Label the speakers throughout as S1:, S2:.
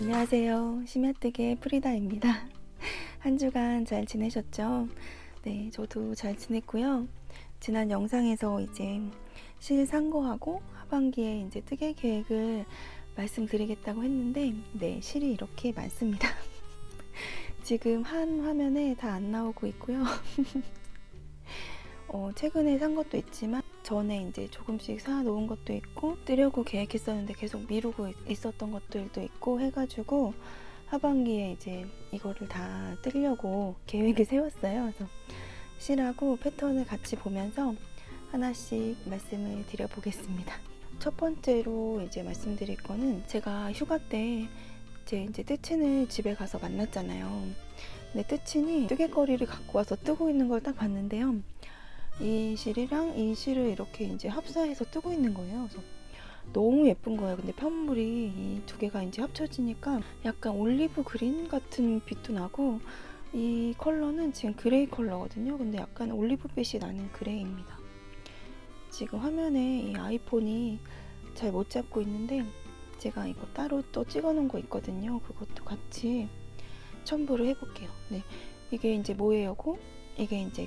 S1: 안녕하세요. 심야뜨개 프리다입니다. 한 주간 잘 지내셨죠? 네, 저도 잘 지냈고요. 지난 영상에서 이제 실 산 거하고 하반기에 이제 뜨개 계획을 말씀드리겠다고 했는데, 네, 실이 이렇게 많습니다. 지금 한 화면에 다 안 나오고 있고요. 최근에 산 것도 있지만 전에 이제 조금씩 사 놓은 것도 있고, 뜨려고 계획했었는데 계속 미루고 있었던 것들도 있고 해가지고 하반기에 이제 이거를 다 뜨려고 계획을 세웠어요. 그래서 실하고 패턴을 같이 보면서 하나씩 말씀을 드려보겠습니다. 첫 번째로 이제 말씀드릴 거는, 제가 휴가 때 제 이제 뜨친을 집에 가서 만났잖아요. 근데 뜨친이 뜨개거리를 갖고 와서 뜨고 있는 걸 딱 봤는데요. 이 실이랑 이 실을 이렇게 이제 합사해서 뜨고 있는 거예요. 그래서 너무 예쁜 거예요. 근데 편물이 이 두 개가 이제 합쳐지니까 약간 올리브 그린 같은 빛도 나고, 이 컬러는 지금 그레이 컬러거든요. 근데 약간 올리브빛이 나는 그레이입니다. 지금 화면에 이 아이폰이 잘 못 잡고 있는데 제가 이거 따로 또 찍어 놓은 거 있거든요. 그것도 같이 첨부를 해볼게요. 네, 이게 이제 모헤어고, 이게 이제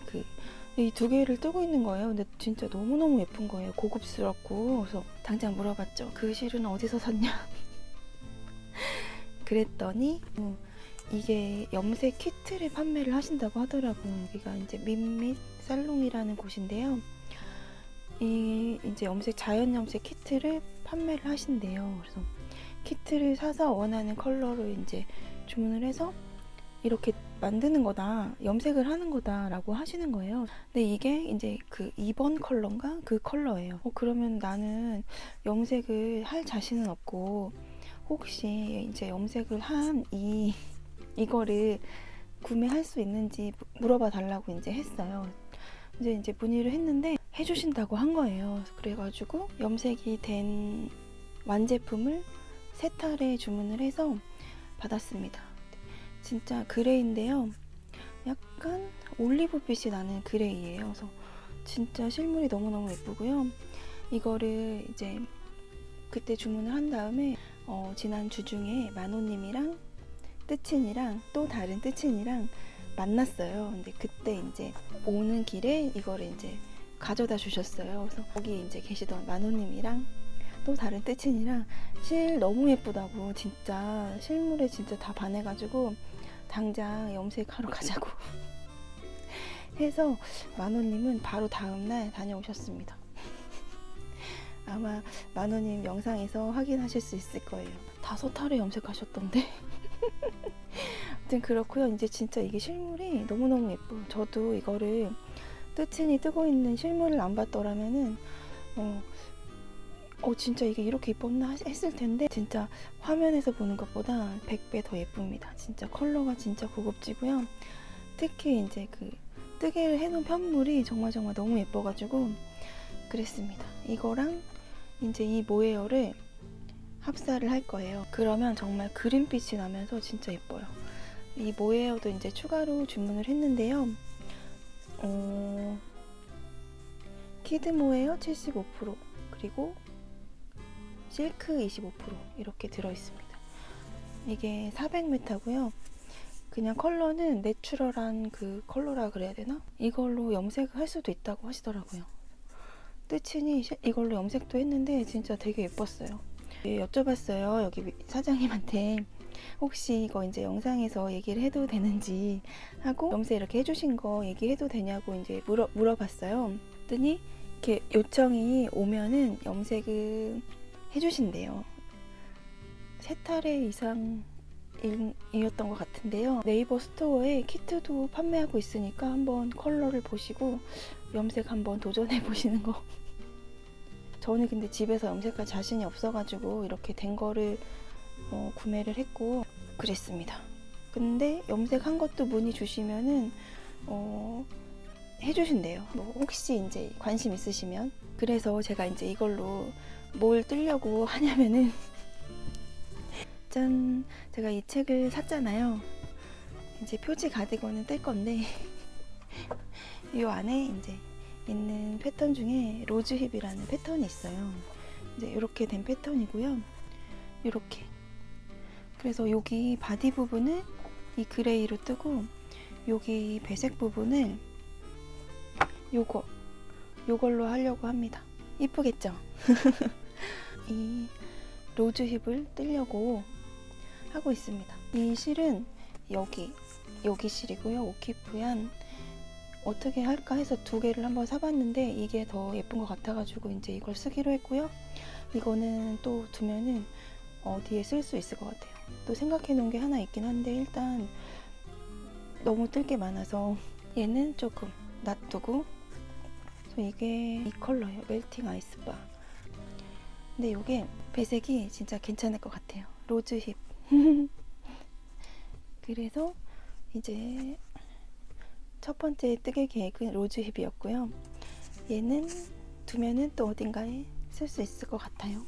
S1: 이 두 개를 뜨고 있는 거예요. 근데 진짜 너무너무 예쁜 거예요. 고급스럽고. 그래서 당장 물어봤죠. 그 실은 어디서 샀냐? 그랬더니 이게 염색 키트를 판매를 하신다고 하더라고요. 여기가 이제 민밋 살롱이라는 곳인데요. 이제 자연 염색 키트를 판매를 하신대요. 그래서 키트를 사서 원하는 컬러로 이제 주문을 해서 이렇게 만드는 거다, 염색을 하는 거다 라고 하시는 거예요. 근데 이게 이제 그 2번 컬러인가? 그 컬러예요. 그러면 나는 염색을 할 자신은 없고, 혹시 이제 염색을 한 이거를 구매할 수 있는지 물어봐 달라고 이제 했어요. 이제 문의를 했는데 해주신다고 한 거예요. 그래가지고 염색이 된 완제품을 3탈에 주문을 해서 받았습니다. 진짜 그레이인데요. 약간 올리브빛이 나는 그레이예요. 그래서 진짜 실물이 너무너무 예쁘고요. 이거를 이제 그때 주문을 한 다음에 지난 주 중에 만호님이랑 뜨친이랑 또 다른 뜨친이랑 만났어요. 근데 그때 이제 오는 길에 이거를 이제 가져다 주셨어요. 그래서 거기 이제 계시던 만호님이랑 또 다른 뜨친이랑 실 너무 예쁘다고, 진짜 실물에 진짜 다 반해가지고 당장 염색하러 가자고 해서 만호님은 바로 다음날 다녀오셨습니다. 아마 만호님 영상에서 확인하실 수 있을 거예요. 5탈에 염색하셨던데. 아무튼 그렇고요. 이제 진짜 이게 실물이 너무너무 예뻐요. 저도 이거를 뜨친이 뜨고 있는 실물을 안 봤더라면은 진짜 이게 이렇게 예뻤나 했을 텐데, 진짜 화면에서 보는 것보다 100배 더 예쁩니다. 진짜 컬러가 진짜 고급지고요. 특히 이제 뜨개를 해놓은 편물이 정말 너무 예뻐가지고 그랬습니다. 이거랑 이제 이 모헤어를 합사를 할 거예요. 그러면 정말 그린빛이 나면서 진짜 예뻐요. 이 모헤어도 이제 추가로 주문을 했는데요. 키드 모헤어 75%, 그리고 실크 25% 이렇게 들어있습니다. 이게 400m고요. 그냥 컬러는 내추럴한 그 컬러라 그래야 되나? 이걸로 염색을 할 수도 있다고 하시더라고요. 뜨친이 이걸로 염색도 했는데 진짜 되게 예뻤어요. 여쭤봤어요, 여기 사장님한테. 혹시 이거 이제 영상에서 얘기를 해도 되는지 하고, 염색 이렇게 해주신 거 얘기해도 되냐고 이제 물어봤어요. 그랬더니 이렇게 요청이 오면은 염색을 해주신대요. 3탈에 이상이었던 것 같은데요. 네이버 스토어에 키트도 판매하고 있으니까 한번 컬러를 보시고 염색 한번 도전해 보시는 거. 저는 근데 집에서 염색할 자신이 없어가지고 이렇게 된 거를 구매를 했고 그랬습니다. 근데 염색한 것도 문의 주시면은 해주신대요. 뭐 혹시 이제 관심 있으시면. 그래서 제가 이제 이걸로 뭘 뜨려고 하냐면은 짠! 제가 이 책을 샀잖아요. 이제 표지 가디건을 뜰 건데 이 안에 이제 있는 패턴 중에 로즈 힙이라는 패턴이 있어요. 이제 이렇게 된 패턴이고요. 이렇게 그래서 여기 바디 부분을 이 그레이로 뜨고 여기 배색 부분을 요걸로 하려고 합니다. 이쁘겠죠? 이 로즈 힙을 뜨려고 하고 있습니다. 이 실은 여기 실이고요. 오키프얀 어떻게 할까 해서 두 개를 한번 사봤는데 이게 더 예쁜 것 같아가지고 이제 이걸 쓰기로 했고요. 이거는 또 두면은 어디에 쓸 수 있을 것 같아요. 또 생각해 놓은 게 하나 있긴 한데 일단 너무 뜰 게 많아서 얘는 조금 놔두고, 그래서 이게 이 컬러예요. 멜팅 아이스바. 근데 이게 배색이 진짜 괜찮을 것 같아요. 로즈 힙. 그래서 이제 첫 번째 뜨개 계획은 로즈 힙이었고요. 얘는 두면은 또 어딘가에 쓸 수 있을 것 같아요.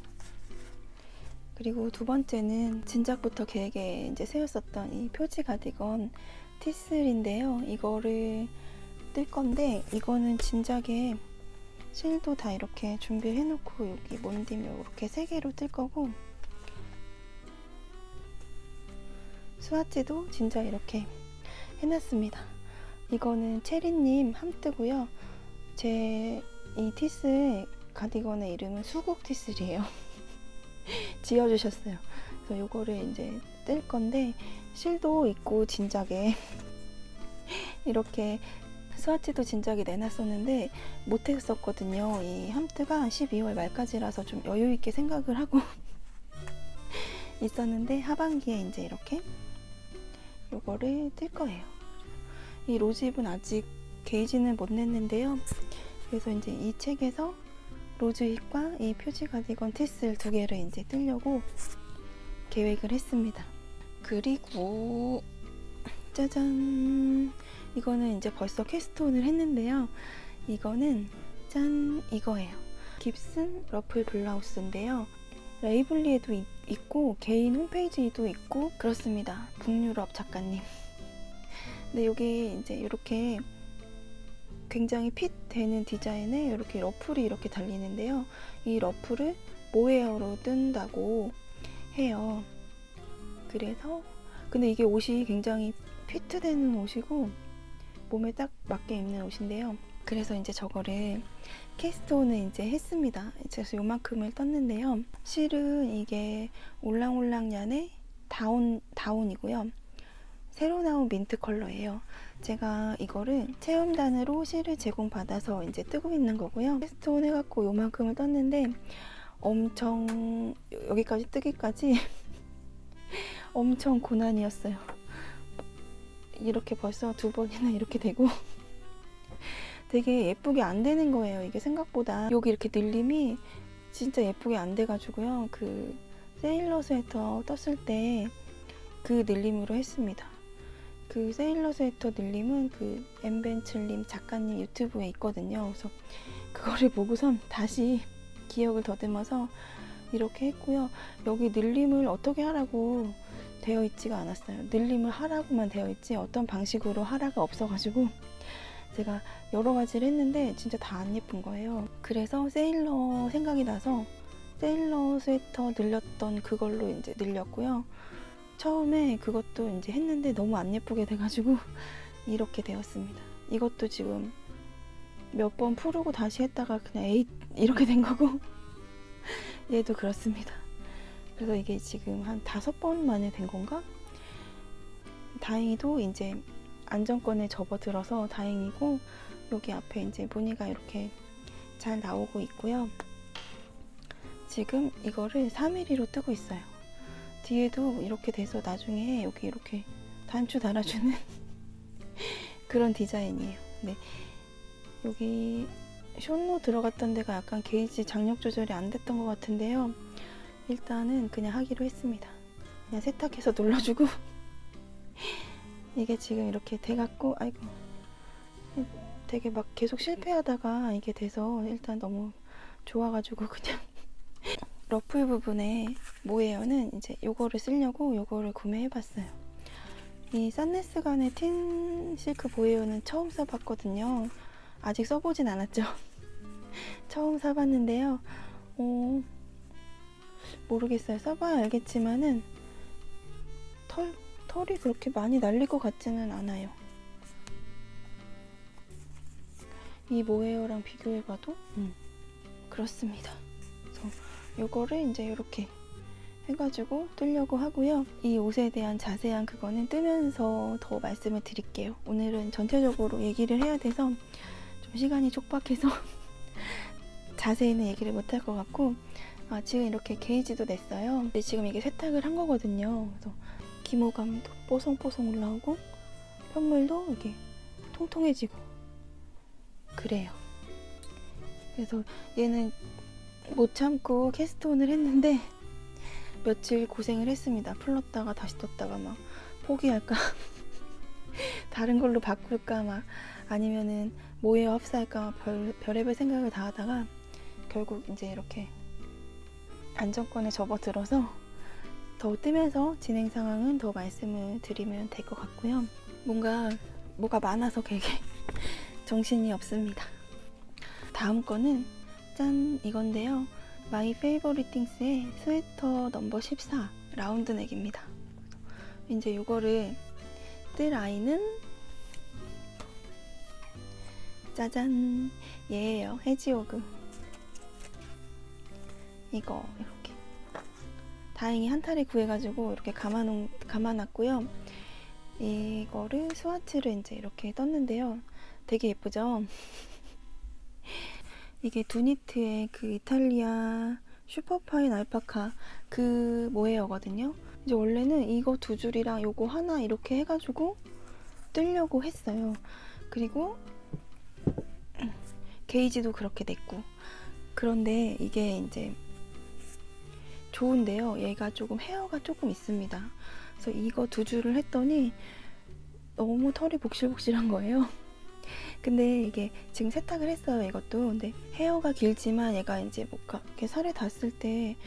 S1: 그리고 두 번째는 진작부터 계획에 이제 세웠었던 이 표지 가디건 티슬인데요. 이거를 뜰 건데 이거는 진작에 실도 다 이렇게 준비를 해놓고 여기 몬딤 이렇게 3개로 뜰 거고, 스와치도 진짜 이렇게 해놨습니다. 이거는 체리님 함뜨고요. 제 이 티슬 가디건의 이름은 수국 티슬이에요. 지어주셨어요. 그래서 이거를 이제 뜰 건데 실도 있고 진작에 이렇게 스와치도 진작에 내놨었는데 못했었거든요. 이 함뜨가 12월 말까지라서 좀 여유 있게 생각을 하고 있었는데 하반기에 이제 이렇게 요거를 뜰 거예요. 이 로즈힙은 아직 게이지는 못 냈는데요. 그래서 이제 이 책에서 로즈힙과 이 표지 가디건 티슬 2개를 이제 뜨려고 계획을 했습니다. 그리고 짜잔, 이거는 이제 벌써 캐스트온을 했는데요. 이거는 짠, 이거예요. 깁슨 러플 블라우스인데요. 레이블리에도 있고 개인 홈페이지에도 있고 그렇습니다. 북유럽 작가님. 근데 여기 이제 이렇게 굉장히 핏 되는 디자인에 이렇게 러플이 이렇게 달리는데요. 이 러플을 모헤어로 뜬다고 해요. 그래서 근데 이게 옷이 굉장히 피트되는 옷이고 몸에 딱 맞게 입는 옷인데요. 그래서 이제 저거를 캐스트온을 이제 했습니다. 그래서 요만큼을 떴는데요. 실은 이게 올랑올랑얀의 다운이고요. 새로 나온 민트 컬러예요. 제가 이거를 체험단으로 실을 제공받아서 이제 뜨고 있는 거고요. 캐스트온 해갖고 요만큼을 떴는데 엄청 여기까지 뜨기까지 엄청 고난이었어요. 이렇게 벌써 2번이나 이렇게 되고 되게 예쁘게 안 되는 거예요. 이게 생각보다 여기 이렇게 늘림이 진짜 예쁘게 안 돼가지고요. 그 세일러 스웨터 떴을 때 그 늘림으로 했습니다. 그 세일러 스웨터 늘림은 그 엠벤츠님 작가님 유튜브에 있거든요. 그래서 그거를 보고선 다시 기억을 더듬어서 이렇게 했고요. 여기 늘림을 어떻게 하라고 되어 있지가 않았어요. 늘림을 하라고만 되어 있지 어떤 방식으로 하라가 없어가지고 제가 여러 가지를 했는데 진짜 다 안 예쁜 거예요. 그래서 세일러 생각이 나서 세일러 스웨터 늘렸던 그걸로 이제 늘렸고요. 처음에 그것도 이제 했는데 너무 안 예쁘게 돼가지고 이렇게 되었습니다. 이것도 지금 몇 번 풀고 다시 했다가 그냥 에잇 이렇게 된 거고 얘도 그렇습니다. 그래서 이게 지금 한 5번 만에 된 건가? 다행히도 이제 안정권에 접어들어서 다행이고 여기 앞에 이제 무늬가 이렇게 잘 나오고 있고요. 지금 이거를 3mm로 뜨고 있어요. 뒤에도 이렇게 돼서 나중에 여기 이렇게 단추 달아주는 그런 디자인이에요. 네, 여기 숏로 들어갔던 데가 약간 게이지 장력 조절이 안 됐던 것 같은데요. 일단은 그냥 하기로 했습니다. 그냥 세탁해서 눌러주고 이게 지금 이렇게 돼갖고 아이고 되게 막 계속 실패하다가 이게 돼서 일단 너무 좋아가지고 그냥 러플 부분에 모헤어는 이제 요거를 쓰려고 요거를 구매해봤어요. 이 산네스간의 틴 실크 모헤어는 처음 써봤거든요. 아직 써보진 않았죠. 처음 사봤는데요. 모르겠어요. 써봐야 알겠지만은 털이 그렇게 많이 날릴 것 같지는 않아요. 이 모헤어랑 비교해봐도 그렇습니다. 그래서 요거를 이제 이렇게 해가지고 뜨려고 하고요. 이 옷에 대한 자세한 그거는 뜨면서 더 말씀을 드릴게요. 오늘은 전체적으로 얘기를 해야 돼서 좀 시간이 촉박해서 자세히는 얘기를 못할 것 같고, 지금 이렇게 게이지도 냈어요. 근데 지금 이게 세탁을 한 거거든요. 그래서 기모감도 뽀송뽀송 올라오고 편물도 이렇게 통통해지고 그래요. 그래서 얘는 못 참고 캐스트온을 했는데 며칠 고생을 했습니다. 풀렀다가 다시 떴다가 막 포기할까 다른 걸로 바꿀까 막 아니면은 모헤어 흡사할까 별의별 생각을 다 하다가 결국 이제 이렇게 안정권에 접어들어서 더 뜨면서 진행 상황은 더 말씀을 드리면 될 것 같고요. 뭐가 많아서 되게 정신이 없습니다. 다음 거는 짠 이건데요. 마이 페이버릿 띵스의 스웨터 넘버 14 라운드 넥입니다. 이제 이거를 뜰 아이는 짜잔 얘예요. 해지오그 이거 이렇게 다행히 한 탈에 구해가지고 이렇게 감아놨고요. 이거를 스와치를 이제 이렇게 떴는데요. 되게 예쁘죠? 이게 두니트의 그 이탈리아 슈퍼파인 알파카 그 모헤어거든요. 이제 원래는 이거 두 줄이랑 요거 하나 이렇게 해가지고 뜨려고 했어요. 그리고 게이지도 그렇게 냈고. 그런데 이게 이제 좋은데요. 얘가 조금 헤어가 조금 있습니다. 그래서 이거 두 줄을 했더니 너무 털이 복실복실한 거예요. 근데 이게 지금 세탁을 했어요. 이것도. 근데 헤어가 길지만 얘가 이제 뭔가 이렇게 살에 닿았을 때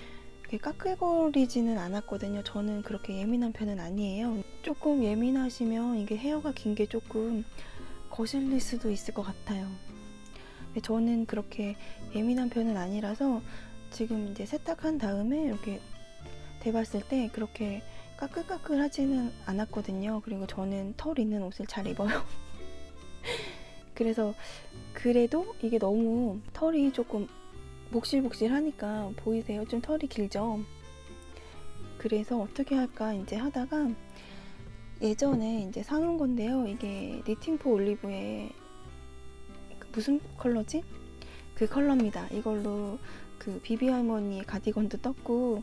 S1: 이렇게 까끌거리지는 않았거든요. 저는 그렇게 예민한 편은 아니에요. 조금 예민하시면 이게 헤어가 긴 게 조금 거슬릴 수도 있을 것 같아요. 근데 저는 그렇게 예민한 편은 아니라서 지금 이제 세탁한 다음에 이렇게 대봤을 때 그렇게 까끌까끌하지는 않았거든요. 그리고 저는 털 있는 옷을 잘 입어요. 그래서 그래도 이게 너무 털이 조금 복실복실하니까 보이세요? 좀 털이 길죠? 그래서 어떻게 할까 이제 하다가 예전에 이제 사놓은 건데요. 이게 니팅포 올리브의 그 무슨 컬러지? 그 컬러입니다. 이걸로 그 비비 할머니의 가디건도 떴고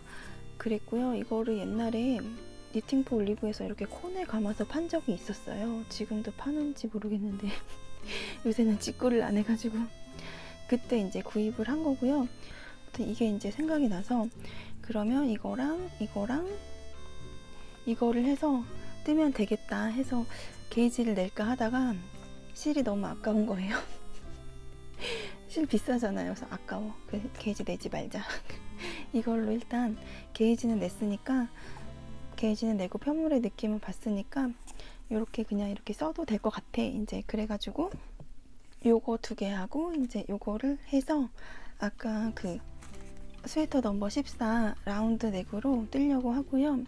S1: 그랬고요. 이거를 옛날에 니팅포 올리브에서 이렇게 콘에 감아서 판 적이 있었어요. 지금도 파는지 모르겠는데 요새는 직구를 안 해가지고 그때 이제 구입을 한 거고요. 이게 이제 생각이 나서 그러면 이거랑 이거를 해서 뜨면 되겠다 해서 게이지를 낼까 하다가 실이 너무 아까운 거예요. 실 비싸잖아요. 그래서 아까워. 게이지 내지 말자. 이걸로 일단 게이지는 냈으니까 게이지는 내고 편물의 느낌을 봤으니까 이렇게 그냥 이렇게 써도 될 것 같아. 이제 그래가지고 요거 두 개 하고 이제 요거를 해서 아까 그 스웨터 넘버 14 라운드 넥으로 뜨려고 하고요.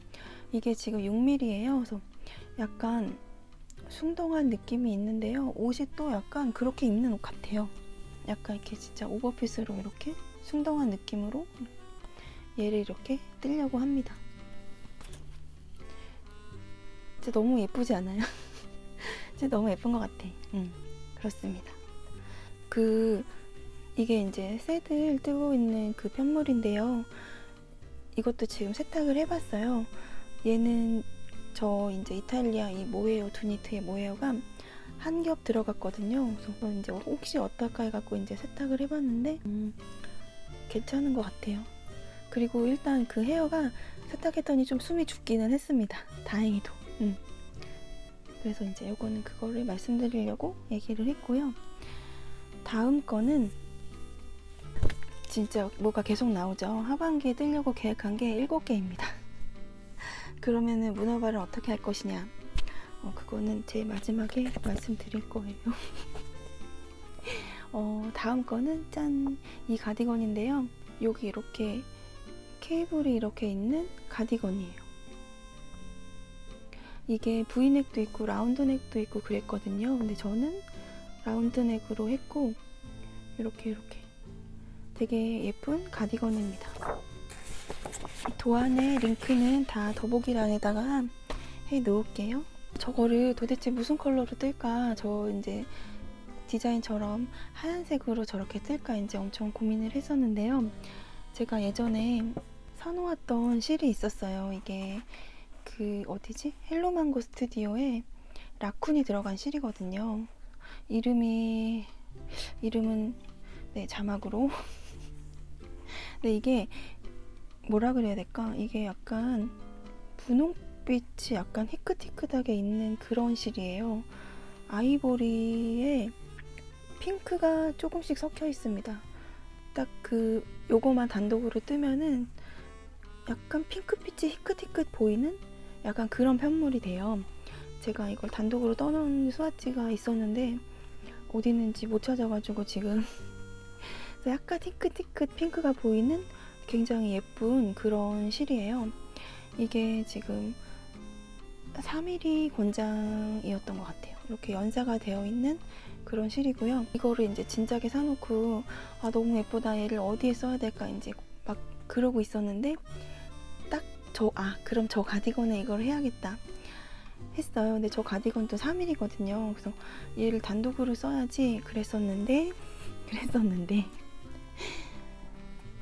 S1: 이게 지금 6mm예요. 그래서 약간 숭덩한 느낌이 있는데요. 옷이 또 약간 그렇게 입는 옷 같아요. 약간 이렇게 진짜 오버핏으로 이렇게 숭덩한 느낌으로 얘를 이렇게 뜨려고 합니다. 진짜 너무 예쁘지 않아요? 진짜 너무 예쁜 것 같아. 그렇습니다. 이게 이제 새들 뜨고 있는 그 편물인데요. 이것도 지금 세탁을 해봤어요. 얘는 저 이제 이탈리아 이 모헤어 두니트의 모헤어가 한 겹 들어갔거든요. 그래서 이제 혹시 어떨까 해갖고 이제 세탁을 해봤는데 괜찮은 것 같아요. 그리고 일단 그 헤어가 세탁했더니 좀 숨이 죽기는 했습니다. 다행히도. 그래서 이제 요거는 그거를 말씀드리려고 얘기를 했고요. 다음 거는 진짜 뭐가 계속 나오죠. 하반기에 뜨려고 계획한 게 7개입니다. 그러면은 문어발은 어떻게 할 것이냐? 그거는 제 마지막에 말씀드릴 거예요. 다음 거는 짠! 이 가디건인데요. 여기 이렇게 케이블이 이렇게 있는 가디건이에요. 이게 V넥도 있고 라운드넥도 있고 그랬거든요. 근데 저는 라운드넥으로 했고 이렇게 되게 예쁜 가디건입니다. 도안의 링크는 다 더보기란에다가 해 놓을게요. 저거를 도대체 무슨 컬러로 뜰까? 저 이제 디자인처럼 하얀색으로 저렇게 뜰까 이제 엄청 고민을 했었는데요. 제가 예전에 사놓았던 실이 있었어요. 이게 그 어디지? 헬로망고 스튜디오에 라쿤이 들어간 실이거든요. 이름은 네, 자막으로. 근데 이게 뭐라 그래야 될까? 이게 약간 분홍빛이 약간 희끗희끗하게 있는 그런 실이에요. 아이보리에 핑크가 조금씩 섞여 있습니다. 딱 그 요거만 단독으로 뜨면은 약간 핑크빛이 희끗희끗 보이는 약간 그런 편물이 돼요. 제가 이걸 단독으로 떠놓은 스와치가 있었는데 어디 있는지 못 찾아가지고 지금 약간 희끗희끗 핑크가 보이는 굉장히 예쁜 그런 실이에요. 이게 지금 3mm 권장이었던 것 같아요. 이렇게 연사가 되어 있는 그런 실이고요. 이거를 이제 진작에 사놓고 아 너무 예쁘다, 얘를 어디에 써야 될까 이제 막 그러고 있었는데 딱 그럼 저 가디건에 이걸 해야겠다 했어요. 근데 저 가디건도 3mm거든요. 그래서 얘를 단독으로 써야지 그랬었는데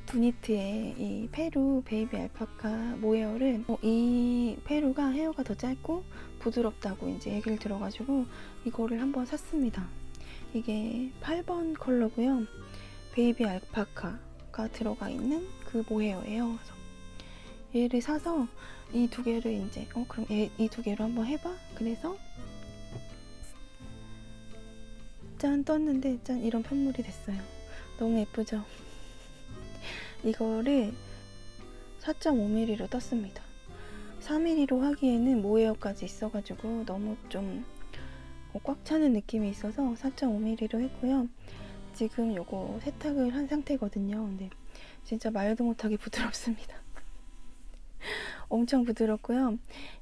S1: 두니트의 이 페루 베이비 알파카 모헤어를 이 페루가 헤어가 더 짧고 부드럽다고 이제 얘기를 들어가지고 이거를 한번 샀습니다. 이게 8번 컬러고요. 베이비 알파카가 들어가 있는 그 모헤어예요. 그래서 얘를 사서 이 두 개를 이제 그럼 이 두 개로 한번 해봐. 그래서 짠 떴는데 짠 이런 편물이 됐어요. 너무 예쁘죠? 이거를 4.5mm로 떴습니다. 4mm로 하기에는 모헤어까지 있어가지고 너무 좀 꽉 차는 느낌이 있어서 4.5mm로 했고요. 지금 요거 세탁을 한 상태거든요. 근데 진짜 말도 못하게 부드럽습니다. 엄청 부드럽고요.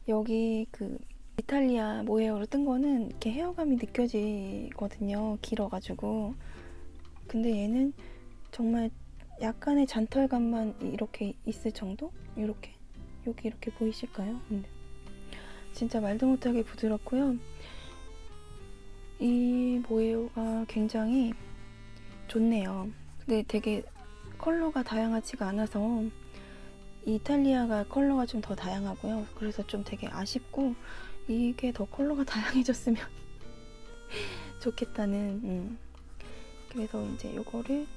S1: 여기 그 이탈리아 모헤어로 뜬 거는 이렇게 헤어감이 느껴지거든요. 길어가지고. 근데 얘는 정말 약간의 잔털감만 이렇게 있을 정도? 이렇게 여기 이렇게 보이실까요? 근데 진짜 말도 못하게 부드럽고요. 이 모헤어가 굉장히 좋네요. 근데 되게 컬러가 다양하지가 않아서 이탈리아가 컬러가 좀 더 다양하고요. 그래서 좀 되게 아쉽고 이게 더 컬러가 다양해졌으면 좋겠다는 그래서 이제 요거를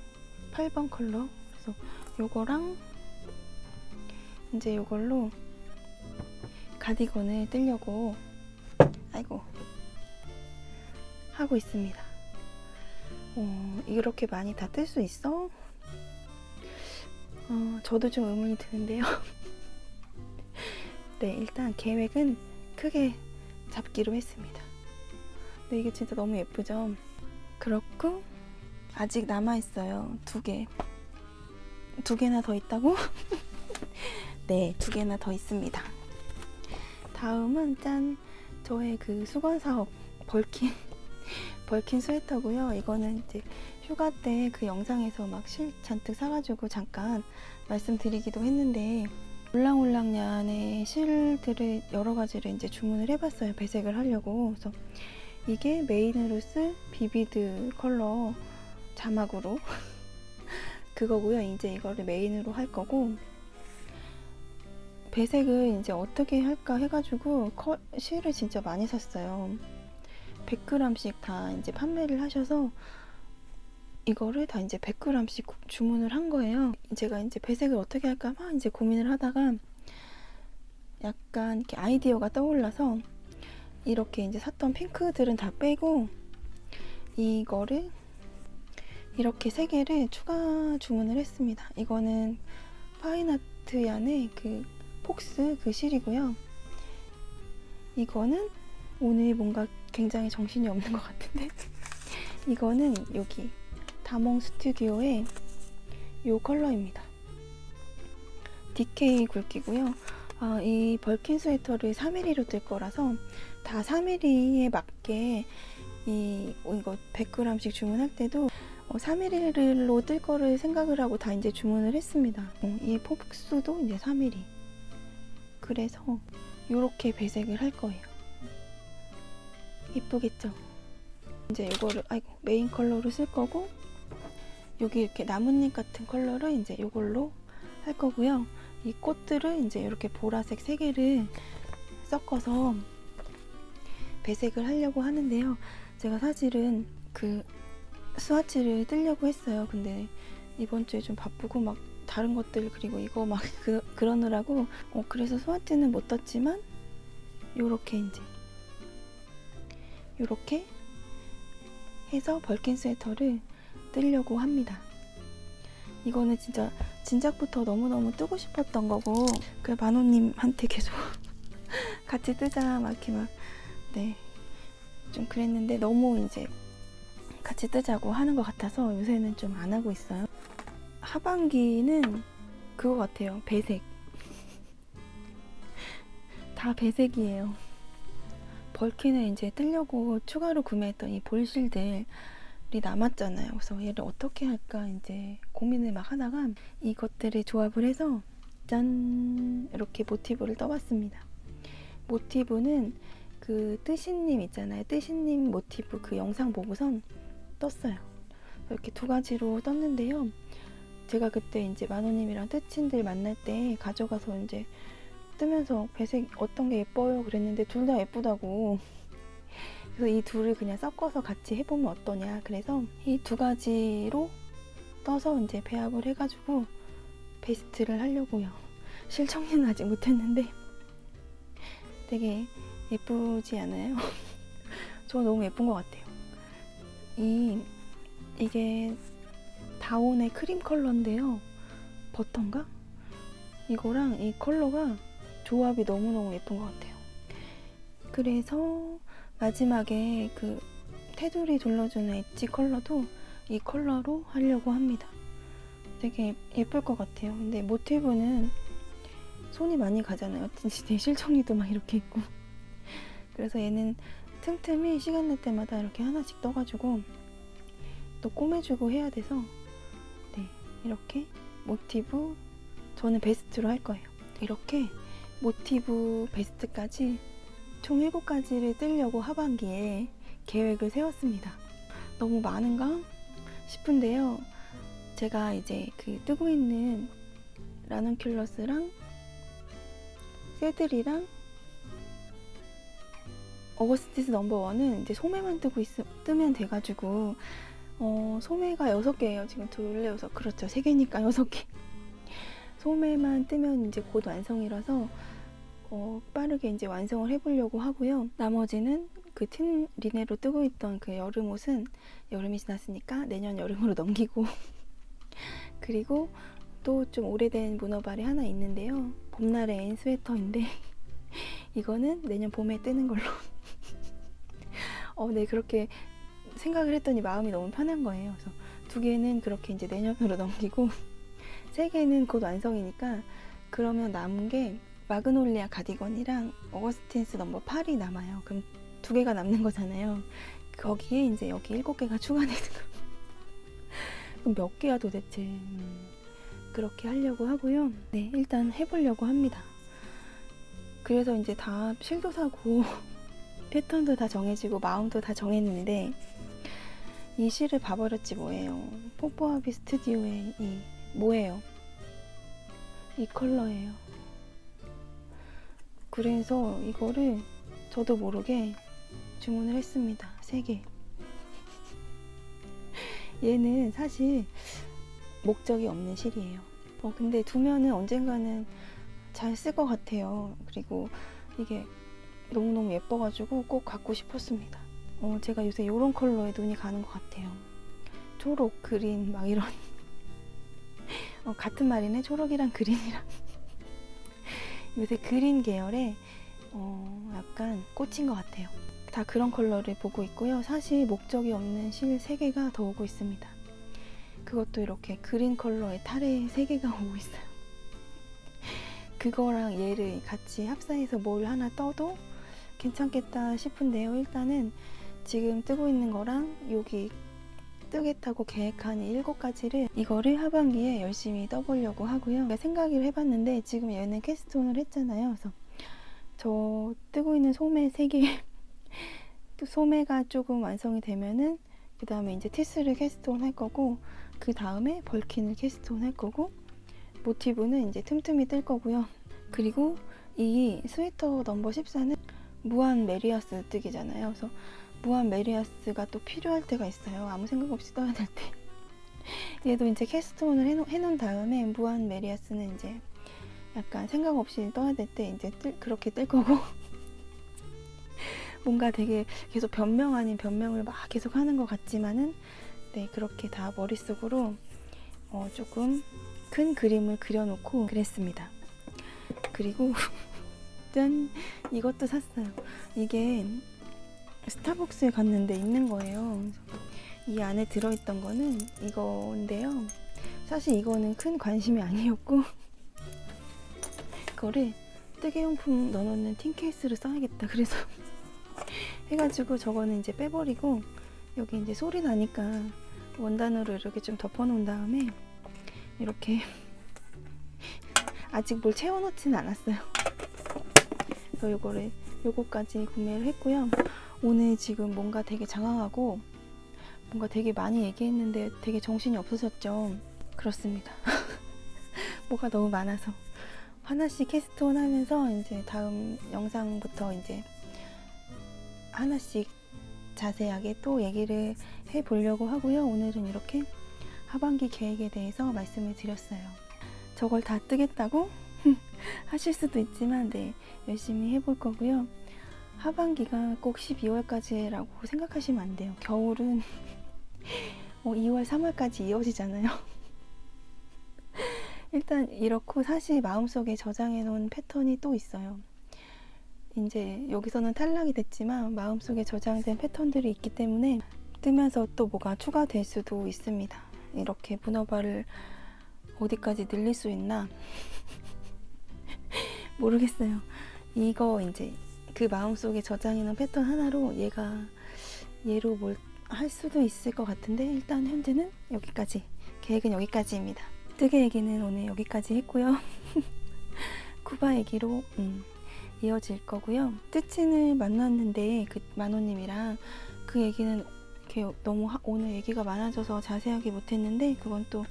S1: 8번 컬러 그래서 요거랑 이제 요걸로 가디건을 뜨려고 하고 있습니다. 이렇게 많이 다 뜰 수 있어? 저도 좀 의문이 드는데요. 네, 일단 계획은 크게 잡기로 했습니다. 근데 이게 진짜 너무 예쁘죠? 그렇고 아직 남아있어요. 두 개나 더 있다고? 네, 2개나 더 있습니다. 다음은 짠! 저의 그 수건 사업 벌킨 스웨터고요. 이거는 이제 휴가 때 그 영상에서 막 실 잔뜩 사가지고 잠깐 말씀드리기도 했는데 올랑올랑얀의 실들을 여러 가지를 이제 주문을 해봤어요. 배색을 하려고. 그래서 이게 메인으로 쓸 비비드 컬러 자막으로 그거고요. 이제 이거를 메인으로 할 거고 배색을 이제 어떻게 할까 해가지고 실을 진짜 많이 샀어요. 100g씩 다 이제 판매를 하셔서 이거를 다 이제 100g씩 주문을 한 거예요. 제가 이제 배색을 어떻게 할까 막 이제 고민을 하다가 약간 이렇게 아이디어가 떠올라서 이렇게 이제 샀던 핑크들은 다 빼고 이거를 이렇게 3개를 추가 주문을 했습니다. 이거는 파인아트얀의 그 폭스 그 실이고요. 이거는 오늘 뭔가 굉장히 정신이 없는 것 같은데 이거는 여기 다몽 스튜디오의 이 컬러입니다. DK 굵기고요. 이 벌킨 스웨터를 3mm로 뜰 거라서 다 3mm에 맞게 이거 100g씩 주문할 때도 3mm로 뜰 거를 생각을 하고 다 이제 주문을 했습니다. 이 폭수도 이제 3mm. 그래서 이렇게 배색을 할 거예요. 이쁘겠죠? 이제 이거를 메인 컬러로 쓸 거고, 여기 이렇게 나뭇잎 같은 컬러를 이제 이걸로 할 거고요. 이 꽃들을 이제 이렇게 보라색 3개를 섞어서 배색을 하려고 하는데요. 제가 사실은 그 스와치를 뜨려고 했어요. 근데 이번 주에 좀 바쁘고 막 다른 것들 그리고 이거 막 그러느라고 그래서 스와치는 못 떴지만 요렇게 이제 요렇게 해서 벌킨 스웨터를 뜨려고 합니다. 이거는 진짜 진작부터 너무너무 뜨고 싶었던 거고, 그 만호님한테 계속 같이 뜨자 막 이렇게 좀 그랬는데 너무 이제 같이 뜨자고 하는 것 같아서 요새는 좀 안 하고 있어요. 하반기는 그거 같아요. 배색. 다 배색이에요. 벌킨을 이제 뜨려고 추가로 구매했던 이 볼실들이 남았잖아요. 그래서 얘를 어떻게 할까 이제 고민을 막 하다가 이것들을 조합을 해서 짠! 이렇게 모티브를 떠봤습니다. 모티브는 그 뜨신님 있잖아요. 뜨신님 모티브 그 영상 보고선 떴어요. 이렇게 2가지로 떴는데요. 제가 그때 이제 만호님이랑 뜨친들 만날 때 가져가서 이제 뜨면서 배색 어떤 게 예뻐요 그랬는데 둘 다 예쁘다고. 그래서 이 둘을 그냥 섞어서 같이 해보면 어떠냐. 그래서 이 2가지로 떠서 이제 배합을 해가지고 베스트를 하려고요. 실정리는 아직 못했는데 되게 예쁘지 않아요? 저 너무 예쁜 것 같아요. 이게 다온의 크림 컬러인데요. 버터인가? 이거랑 이 컬러가 조합이 너무너무 예쁜 것 같아요. 그래서 마지막에 그 테두리 둘러주는 엣지 컬러도 이 컬러로 하려고 합니다. 되게 예쁠 것 같아요. 근데 모티브는 손이 많이 가잖아요. 내 실정리도 막 이렇게 있고. 그래서 얘는 틈틈이 시간 날 때마다 이렇게 하나씩 떠가지고 또 꼬매주고 해야 돼서 이렇게 모티브 저는 베스트로 할 거예요. 이렇게 모티브 베스트까지 총 7가지를 뜨려고 하반기에 계획을 세웠습니다. 너무 많은가 싶은데요. 제가 이제 그 뜨고 있는 라넌큘러스랑 새들이랑 어거스티스 넘버원은 이제 소매만 뜨면 돼가지고 소매가 6개예요. 지금 둘, 넷, 여섯. 그렇죠. 3개니까 6개. 소매만 뜨면 이제 곧 완성이라서 빠르게 이제 완성을 해보려고 하고요. 나머지는 그 틴 리네로 뜨고 있던 그 여름 옷은 여름이 지났으니까 내년 여름으로 넘기고 그리고 또 좀 오래된 문어발이 하나 있는데요. 봄날의 애인 스웨터인데 이거는 내년 봄에 뜨는 걸로 네, 그렇게 생각을 했더니 마음이 너무 편한 거예요. 그래서 2개는 그렇게 이제 내년으로 넘기고 3개는 곧 완성이니까 그러면 남은 게 마그놀리아 가디건이랑 어거스틴스 넘버 8이 남아요. 그럼 2개가 남는 거잖아요. 거기에 이제 여기 7개가 추가되는 거. 그럼 몇 개야 도대체? 그렇게 하려고 하고요. 네, 일단 해보려고 합니다. 그래서 이제 다 실도 사고 패턴도 다 정해지고 마음도 다 정했는데 이 실을 봐버렸지 뭐예요. 뽀뽀아비 스튜디오의 이 뭐예요? 이 컬러예요. 그래서 이거를 저도 모르게 주문을 했습니다. 3개. 얘는 사실 목적이 없는 실이에요. 근데 두면은 언젠가는 잘 쓸 것 같아요. 그리고 이게 너무너무 예뻐가지고 꼭 갖고 싶었습니다. 제가 요새 이런 컬러에 눈이 가는 것 같아요. 초록, 그린 막 이런 같은 말이네. 초록이랑 그린이랑 요새 그린 계열에 약간 꽂힌 것 같아요. 다 그런 컬러를 보고 있고요. 사실 목적이 없는 실 3개가 더 오고 있습니다. 그것도 이렇게 그린 컬러의 타레 3개가 오고 있어요. 그거랑 얘를 같이 합사해서 뭘 하나 떠도 괜찮겠다 싶은데요. 일단은 지금 뜨고 있는 거랑 여기 뜨겠다고 계획한 이 7가지를 이거를 하반기에 열심히 떠보려고 하고요. 생각을 해봤는데 지금 얘는 캐스톤을 했잖아요. 그래서 저 뜨고 있는 소매 3개 또 소매가 조금 완성이 되면은 그 다음에 이제 티스를 캐스톤 할 거고, 그 다음에 벌킨을 캐스톤 할 거고, 모티브는 이제 틈틈이 뜰 거고요. 그리고 이 스웨터 넘버 14는 무한 메리아스 뜨기잖아요. 그래서 무한 메리아스가 또 필요할 때가 있어요. 아무 생각 없이 떠야 될 때. 얘도 이제 캐스톤을 해놓은 다음에 무한 메리아스는 이제 약간 생각 없이 떠야 될 때 이제 그렇게 뜰 거고. 뭔가 되게 계속 변명 아닌 변명을 막 계속 하는 것 같지만은, 네, 그렇게 다 머릿속으로 조금 큰 그림을 그려놓고 그랬습니다. 그리고 짠! 이것도 샀어요. 이게 스타벅스에 갔는데 있는 거예요. 이 안에 들어있던 거는 이건데요. 사실 이거는 큰 관심이 아니었고 이거를 뜨개용품 넣어놓는 틴 케이스를 써야겠다 그래서 해가지고 저거는 이제 빼버리고, 여기 이제 소리 나니까 원단으로 이렇게 좀 덮어놓은 다음에 이렇게 아직 뭘 채워놓지는 않았어요. 그래서 요거까지 구매를 했고요. 오늘 지금 뭔가 되게 장황하고 뭔가 되게 많이 얘기했는데 되게 정신이 없어졌죠. 그렇습니다. 뭐가 너무 많아서 하나씩 캐스톤 하면서 이제 다음 영상부터 이제 하나씩 자세하게 또 얘기를 해보려고 하고요. 오늘은 이렇게 하반기 계획에 대해서 말씀을 드렸어요. 저걸 다 뜨겠다고 하실 수도 있지만, 네, 열심히 해볼 거고요. 하반기가 꼭 12월까지라고 생각하시면 안 돼요. 겨울은 2월, 3월까지 이어지잖아요. 일단 이렇고, 사실 마음속에 저장해 놓은 패턴이 또 있어요. 이제 여기서는 탈락이 됐지만 마음속에 저장된 패턴들이 있기 때문에 뜨면서 또 뭐가 추가될 수도 있습니다. 이렇게 분업화를 어디까지 늘릴 수 있나 모르겠어요. 이거 이제 그 마음속에 저장해 놓은 패턴 하나로 얘로 뭘 할 수도 있을 것 같은데, 일단 현재는 여기까지, 계획은 여기까지입니다. 뜨개 얘기는 오늘 여기까지 했고요. 쿠바 얘기로 이어질 거고요. 뜨친을 만났는데 그 만호님이랑 그 얘기는 이렇게 너무 오늘 얘기가 많아져서 자세하게 못했는데, 그건 또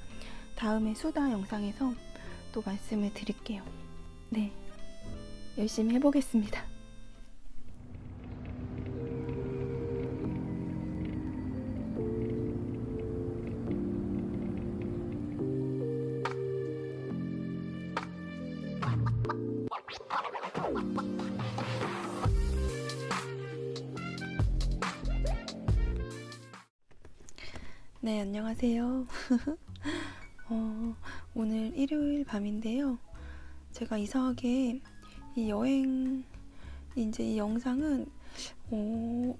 S1: 다음에 수다 영상에서 또 말씀을 드릴게요. 네, 열심히 해보겠습니다. 네, 안녕하세요. 오늘 일요일 밤인데요. 제가 이상하게 이 여행, 이제 이 영상은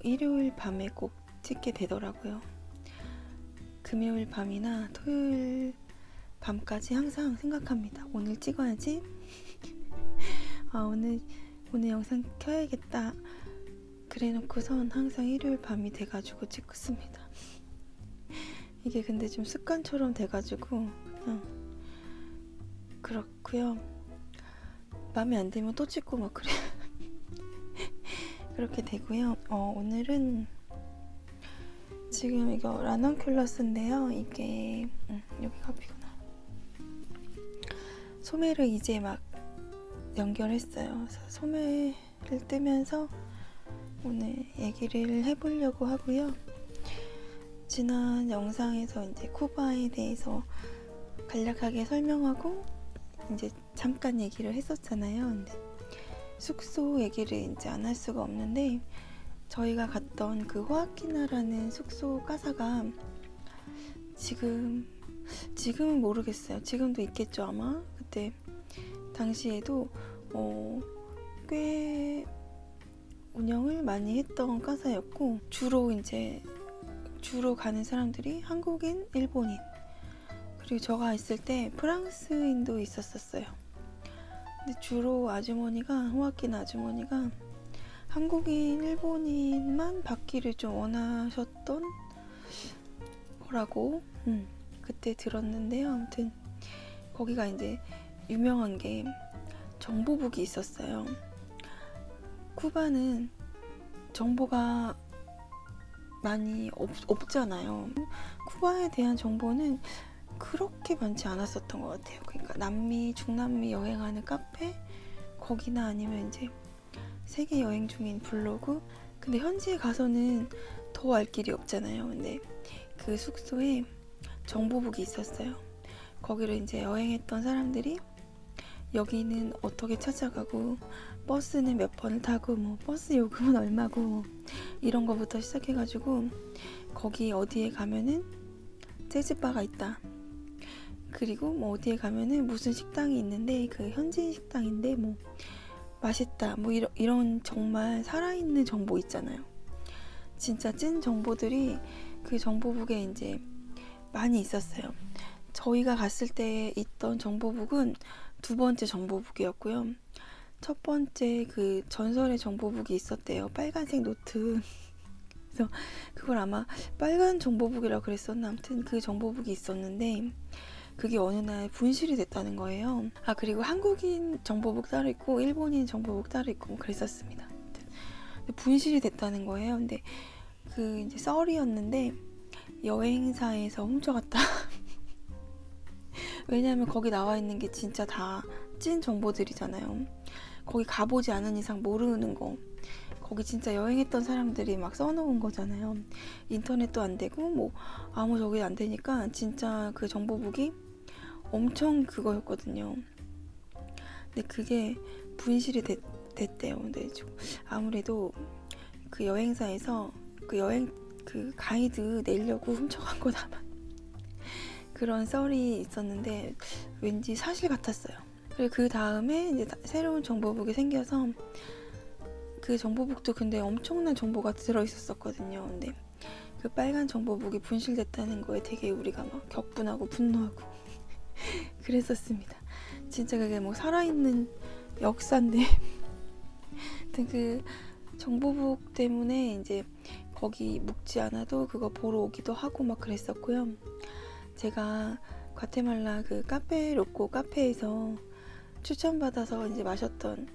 S1: 일요일 밤에 꼭 찍게 되더라고요. 금요일 밤이나 토요일 밤까지 항상 생각합니다. 오늘 찍어야지. 오늘 영상 켜야겠다. 그래 놓고선 항상 일요일 밤이 돼가지고 찍습니다. 이게 근데 좀 습관처럼 돼가지고 그렇고요. 마음에 안 들면 또 찍고 막 그래. 그렇게 되고요. 오늘은 지금 이거 라넌큘러스인데요. 이게 여기 카피구나. 소매를 이제 막 연결했어요. 그래서 소매를 뜨면서 오늘 얘기를 해보려고 하고요. 지난 영상에서 이제 쿠바에 대해서 간략하게 설명하고 이제 잠깐 얘기를 했었잖아요. 근데 숙소 얘기를 이제 안 할 수가 없는데, 저희가 갔던 그 호아키나라는 숙소 가사가 지금은 모르겠어요. 지금도 있겠죠 아마. 그때 당시에도 꽤 운영을 많이 했던 가사였고, 주로 가는 사람들이 한국인, 일본인, 그리고 저가 있을 때 프랑스인도 있었어요. 근데 주로 아주머니가 호아키나 아주머니가 한국인, 일본인만 받기를 좀 원하셨던 거라고 그때 들었는데요. 아무튼 거기가 이제 유명한 게 정보북이 있었어요. 쿠바는 정보가 많이 없잖아요. 쿠바에 대한 정보는 그렇게 많지 않았었던 것 같아요. 그러니까 남미, 중남미 여행하는 카페, 거기나 아니면 이제 세계 여행 중인 블로그. 근데 현지에 가서는 더 알 길이 없잖아요. 근데 그 숙소에 정보북이 있었어요. 거기를 이제 여행했던 사람들이 여기는 어떻게 찾아가고, 버스는 몇 번을 타고, 뭐 버스 요금은 얼마고, 뭐 이런 거부터 시작해가지고 거기 어디에 가면은 재즈바가 있다, 그리고 뭐 어디에 가면은 무슨 식당이 있는데 그 현지 식당인데 뭐 맛있다, 뭐 이런 정말 살아있는 정보 있잖아요. 진짜 찐 정보들이 그 정보북에 이제 많이 있었어요. 저희가 갔을 때 있던 정보북은 두 번째 정보북이었고요. 첫 번째 그 전설의 정보북이 있었대요. 빨간색 노트. 그래서 그걸 아마 빨간 정보북이라고 그랬었나. 아무튼 그 정보북이 있었는데 그게 어느 날 분실이 됐다는 거예요. 아, 그리고 한국인 정보북 따로 있고 일본인 정보북 따로 있고 뭐 그랬었습니다. 분실이 됐다는 거예요. 근데 그 이제 썰이었는데 여행사에서 훔쳐갔다. 왜냐하면 거기 나와 있는 게 진짜 다 찐 정보들이잖아요. 거기 가보지 않은 이상 모르는 거. 거기 진짜 여행했던 사람들이 막 써놓은 거잖아요. 인터넷도 안 되고 뭐 아무 저기 안 되니까 진짜 그 정보북이 엄청 그거였거든요. 근데 그게 분실이 됐대요. 근데 아무래도 그 여행사에서 그 여행 그 가이드 내려고 훔쳐간 거다, 그런 썰이 있었는데 왠지 사실 같았어요. 그리고 그 다음에 이제 새로운 정보북이 생겨서 그 정보북도 근데 엄청난 정보가 들어있었거든요. 근데 그 빨간 정보북이 분실됐다는 거에 되게 우리가 막 격분하고 분노하고 그랬었습니다. 진짜 그게 뭐 살아있는 역사인데 그 정보북 때문에 이제 거기 묵지 않아도 그거 보러 오기도 하고 막 그랬었고요. 제가 과테말라 그 카페 로꼬 카페에서 추천받아서 이제 마셨던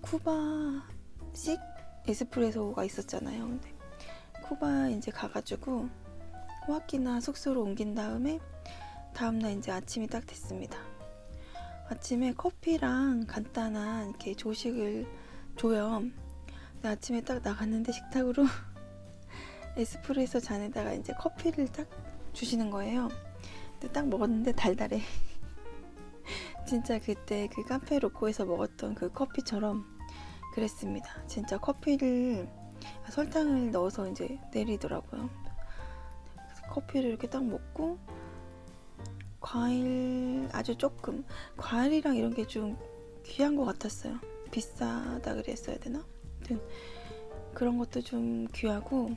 S1: 쿠바식 에스프레소가 있었잖아요. 근데 쿠바 이제 가가지고 호아키나 숙소로 옮긴 다음에 다음날 이제 아침이 딱 됐습니다. 아침에 커피랑 간단한 이렇게 조식을 줘요. 근데 아침에 딱 나갔는데 식탁으로 에스프레소 잔에다가 이제 커피를 딱 주시는 거예요. 근데 딱 먹었는데 달달해. 진짜 그때 그 카페 로코에서 먹었던 그 커피처럼 그랬습니다. 진짜 커피를 설탕을 넣어서 이제 내리더라고요. 커피를 이렇게 딱 먹고 과일 아주 조금, 과일이랑 이런 게 좀 귀한 것 같았어요. 비싸다 그랬어야 되나? 그런 것도 좀 귀하고,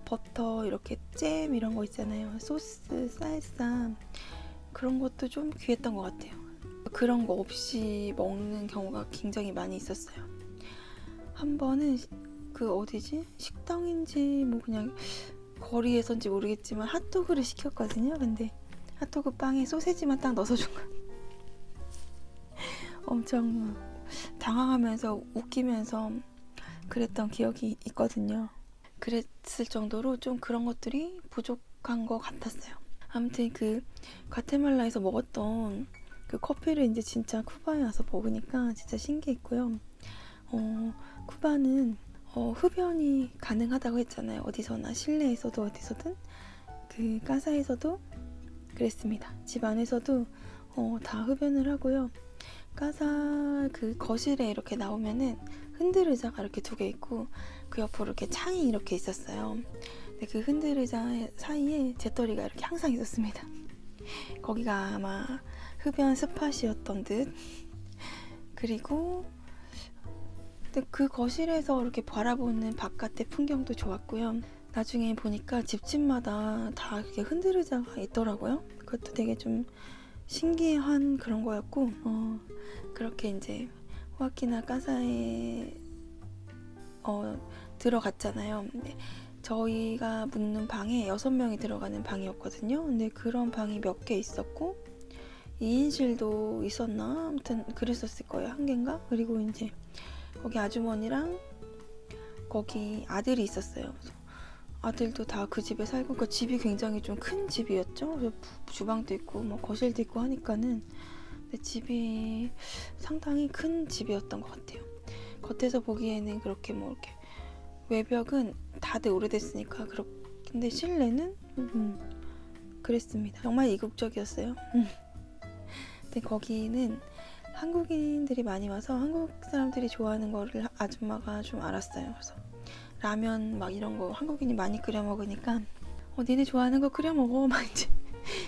S1: 버터 이렇게 잼 이런 거 있잖아요. 소스, 쌀쌈, 그런 것도 좀 귀했던 것 같아요. 그런 거 없이 먹는 경우가 굉장히 많이 있었어요. 한 번은 그 어디지? 식당인지 뭐 그냥 거리에선지 모르겠지만 핫도그를 시켰거든요. 근데 핫도그 빵에 소세지만 딱 넣어서 준 거. 엄청 당황하면서 웃기면서 그랬던 기억이 있거든요. 그랬을 정도로 좀 그런 것들이 부족한 것 같았어요. 아무튼 그 과테말라에서 먹었던 그 커피를 이제 진짜 쿠바에 와서 먹으니까 진짜 신기했고요. 쿠바는 흡연이 가능하다고 했잖아요. 어디서나, 실내에서도 어디서든. 그 까사에서도 그랬습니다. 집 안에서도 다 흡연을 하고요. 까사 그 거실에 이렇게 나오면은 흔들의자가 이렇게 두 개 있고 그 옆으로 이렇게 창이 이렇게 있었어요. 근데 그 흔들의자 사이에 재떨이가 이렇게 항상 있었습니다. 거기가 아마 흡연 스팟이었던 듯. 그리고 근데 그 거실에서 이렇게 바라보는 바깥의 풍경도 좋았고요. 나중에 보니까 집집마다 다 이렇게 흔들의자가 있더라고요. 그것도 되게 좀 신기한 그런 거였고, 그렇게 이제 호아키나 까사에 들어갔잖아요. 근데 저희가 묵는 방에 6명이 들어가는 방이었거든요. 근데 그런 방이 몇 개 있었고 2인실도 있었나? 아무튼 그랬었을 거예요. 한 개인가? 그리고 이제 거기 아주머니랑 거기 아들이 있었어요. 그래서 아들도 다 그 집에 살고, 그 집이 굉장히 좀 큰 집이었죠. 그래서 주방도 있고 뭐 거실도 있고 하니까는, 근데 집이 상당히 큰 집이었던 것 같아요. 겉에서 보기에는 그렇게 뭐 이렇게 외벽은 다들 오래됐으니까 근데 실내는 그랬습니다. 정말 이국적이었어요. 근데 거기는 한국인들이 많이 와서 한국 사람들이 좋아하는 거를 아줌마가 좀 알았어요. 그래서 라면 막 이런 거 한국인이 많이 끓여 먹으니까 니네 좋아하는 거 끓여 먹어 막 이제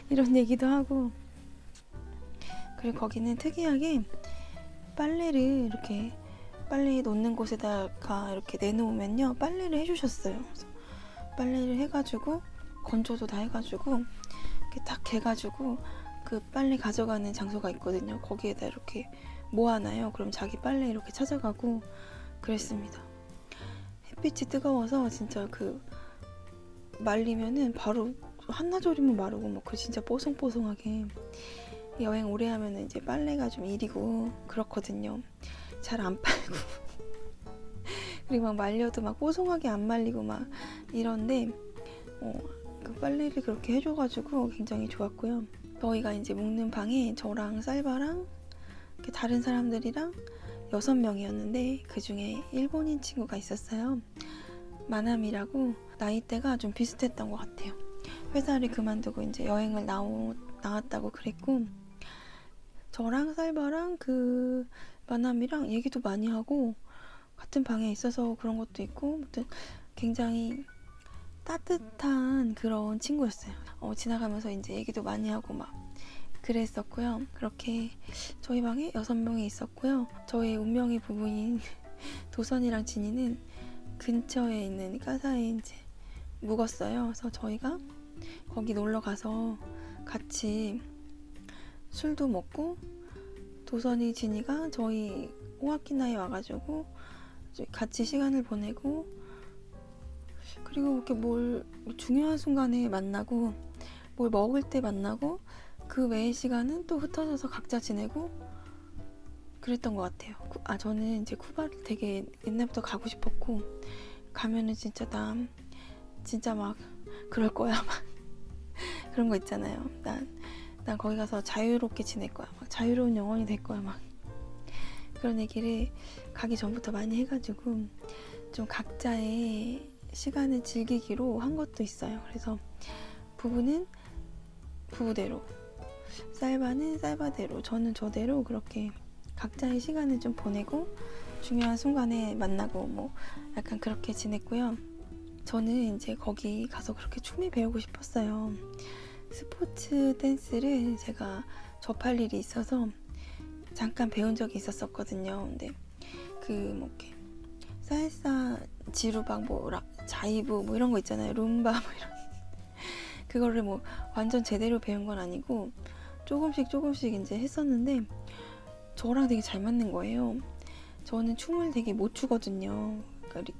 S1: 이런 얘기도 하고. 그리고 거기는 특이하게 빨래를 이렇게 빨래 놓는 곳에다가 이렇게 내놓으면요, 빨래를 해주셨어요. 그래서 빨래를 해가지고 건조도 다 해가지고 이렇게 딱 개가지고 그 빨래 가져가는 장소가 있거든요. 거기에다 이렇게 모아놔요. 그럼 자기 빨래 이렇게 찾아가고 그랬습니다. 햇빛이 뜨거워서 진짜 그 말리면은 바로 한나절이면 마르고 뭐 그 진짜 뽀송뽀송하게. 여행 오래 하면은 이제 빨래가 좀 일이고 그렇거든요. 잘 안 빨고 그리고 막 말려도 막 뽀송하게 안 말리고 막 이런데 그 빨래를 그렇게 해줘가지고 굉장히 좋았고요. 저희가 이제 묵는 방에 저랑 쌀바랑 다른 사람들이랑 6명이었는데 그 중에 일본인 친구가 있었어요. 마남이라고. 나이대가 좀 비슷했던 것 같아요. 회사를 그만두고 이제 여행을 나왔다고 그랬고, 저랑 쌀바랑 그 마남이랑 얘기도 많이 하고 같은 방에 있어서 그런 것도 있고, 아무튼 굉장히 따뜻한 그런 친구였어요. 지나가면서 이제 얘기도 많이 하고 막 그랬었고요. 그렇게 저희 방에 6명이 있었고요. 저의 운명의 부부인 도선이랑 진이는 근처에 있는 까사에 이제 묵었어요. 그래서 저희가 거기 놀러 가서 같이 술도 먹고, 도선이 진이가 저희 오하키나에 와가지고 같이 시간을 보내고, 그리고 이렇게 뭘 중요한 순간에 만나고 뭘 먹을 때 만나고, 그 외의 시간은 또 흩어져서 각자 지내고 그랬던 것 같아요. 저는 이제 쿠바를 되게 옛날부터 가고 싶었고, 가면은 진짜 진짜 막 그럴 거야 막 그런 거 있잖아요. 난 거기 가서 자유롭게 지낼 거야, 막 자유로운 영혼이 될 거야, 막 그런 얘기를 가기 전부터 많이 해가지고 좀 각자의 시간을 즐기기로 한 것도 있어요. 그래서 부부는 부부대로, 쌀바는 쌀바대로, 저는 저대로 그렇게 각자의 시간을 좀 보내고 중요한 순간에 만나고 뭐 약간 그렇게 지냈고요. 저는 이제 거기 가서 그렇게 춤이 배우고 싶었어요. 스포츠 댄스를 제가 접할 일이 있어서 잠깐 배운 적이 있었거든요. 근데 뭐 이렇게 살사, 지루박, 자이브 뭐 이런 거 있잖아요. 룸바 뭐 이런 그거를 뭐 완전 제대로 배운 건 아니고 조금씩 이제 했었는데 저랑 되게 잘 맞는 거예요. 저는 춤을 되게 못 추거든요. 그러니까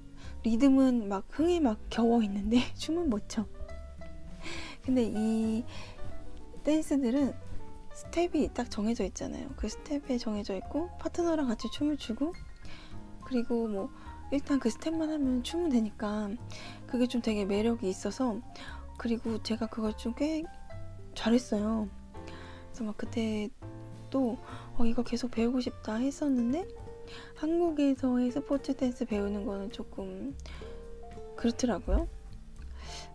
S1: 리듬은 막 흥에 막 겨워 있는데 춤은 못 춰. 근데 이 댄스들은 스텝이 딱 정해져 있잖아요. 그 스텝에 정해져 있고 파트너랑 같이 춤을 추고, 그리고 뭐 일단 그 스텝만 하면 춤은 되니까 그게 좀 되게 매력이 있어서, 그리고 제가 그걸 좀 꽤 잘했어요. 그래서 막 그때 또 이거 계속 배우고 싶다 했었는데, 한국에서의 스포츠 댄스 배우는 거는 조금 그렇더라고요.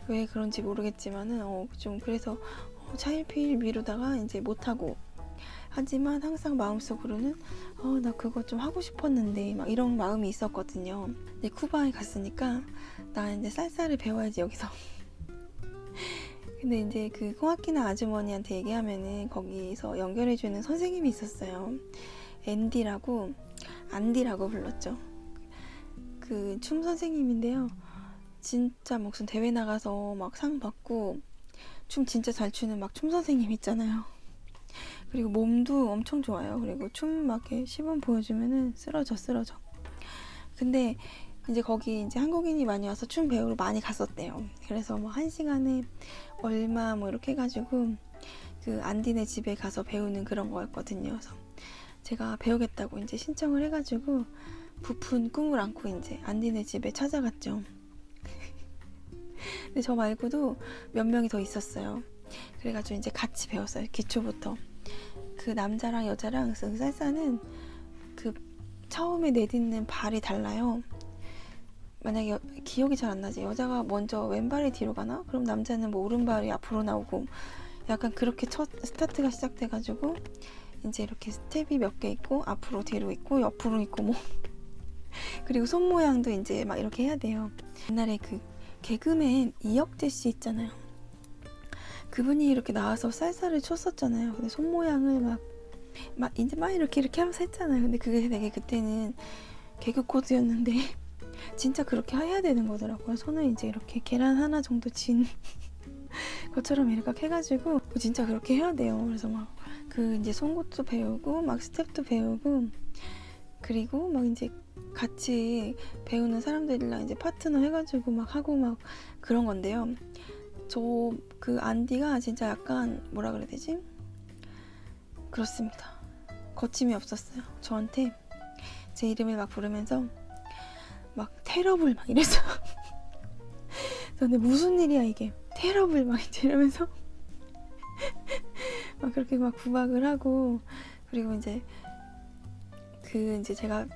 S1: 왜 그런지 모르겠지만은 좀 그래서 차일피일 미루다가 이제 못하고, 하지만 항상 마음속으로는 나 그거 좀 하고 싶었는데 막 이런 마음이 있었거든요. 근데 쿠바에 갔으니까 나 이제 쌀쌀을 배워야지 여기서. 근데 이제 그 호아키나 아주머니한테 얘기하면은 거기서 연결해주는 선생님이 있었어요. 안디라고 불렀죠. 그 춤 선생님인데요. 진짜 무슨 대회 나가서 막 상 받고 춤 진짜 잘 추는 막 춤 선생님 있잖아요. 그리고 몸도 엄청 좋아요. 그리고 춤 막 이렇게 시범 보여주면은 쓰러져. 근데 이제 거기 이제 한국인이 많이 와서 춤 배우러 많이 갔었대요. 그래서 뭐 1시간에 얼마 뭐 이렇게 해가지고 그 안디네 집에 가서 배우는 그런 거였거든요. 그래서 제가 배우겠다고 이제 신청을 해가지고 부푼 꿈을 안고 이제 안디네 집에 찾아갔죠. 근데 저 말고도 몇 명이 더 있었어요. 그래가지고 이제 같이 배웠어요. 기초부터. 그 남자랑 여자랑 그 살사는 그 처음에 내딛는 발이 달라요. 만약에 기억이 잘 안 나지. 여자가 먼저 왼발이 뒤로 가나? 그럼 남자는 뭐 오른발이 앞으로 나오고 약간 그렇게 첫 스타트가 시작돼가지고 이제 이렇게 스텝이 몇 개 있고 앞으로 뒤로 있고 옆으로 있고 뭐 그리고 손 모양도 이제 막 이렇게 해야 돼요. 옛날에 그 개그맨 이혁재 씨 있잖아요. 그분이 이렇게 나와서 쌀쌀을 쳤었잖아요. 근데 손 모양을 막 이제 막 이렇게 하면서 했잖아요. 근데 그게 되게 그때는 개그 코드였는데 진짜 그렇게 해야 되는 거더라고요. 손을 이제 이렇게 계란 하나 정도 진 것처럼 이렇게 해가지고 진짜 그렇게 해야 돼요. 그래서 막 그 이제 송곳도 배우고 막 스텝도 배우고 그리고 막 이제 같이 배우는 사람들이랑 이제 파트너 해가지고 막 하고 막 그런 건데요. 저 그 안디가 진짜 약간 뭐라 그래야 되지? 그렇습니다. 거침이 없었어요. 저한테 제 이름을 막 부르면서 막 테러블 막 이랬어요. 근데 무슨 일이야 이게? 테러블 막 이러면서 막 그렇게 막 구박을 하고 그리고 이제 그 이제 제가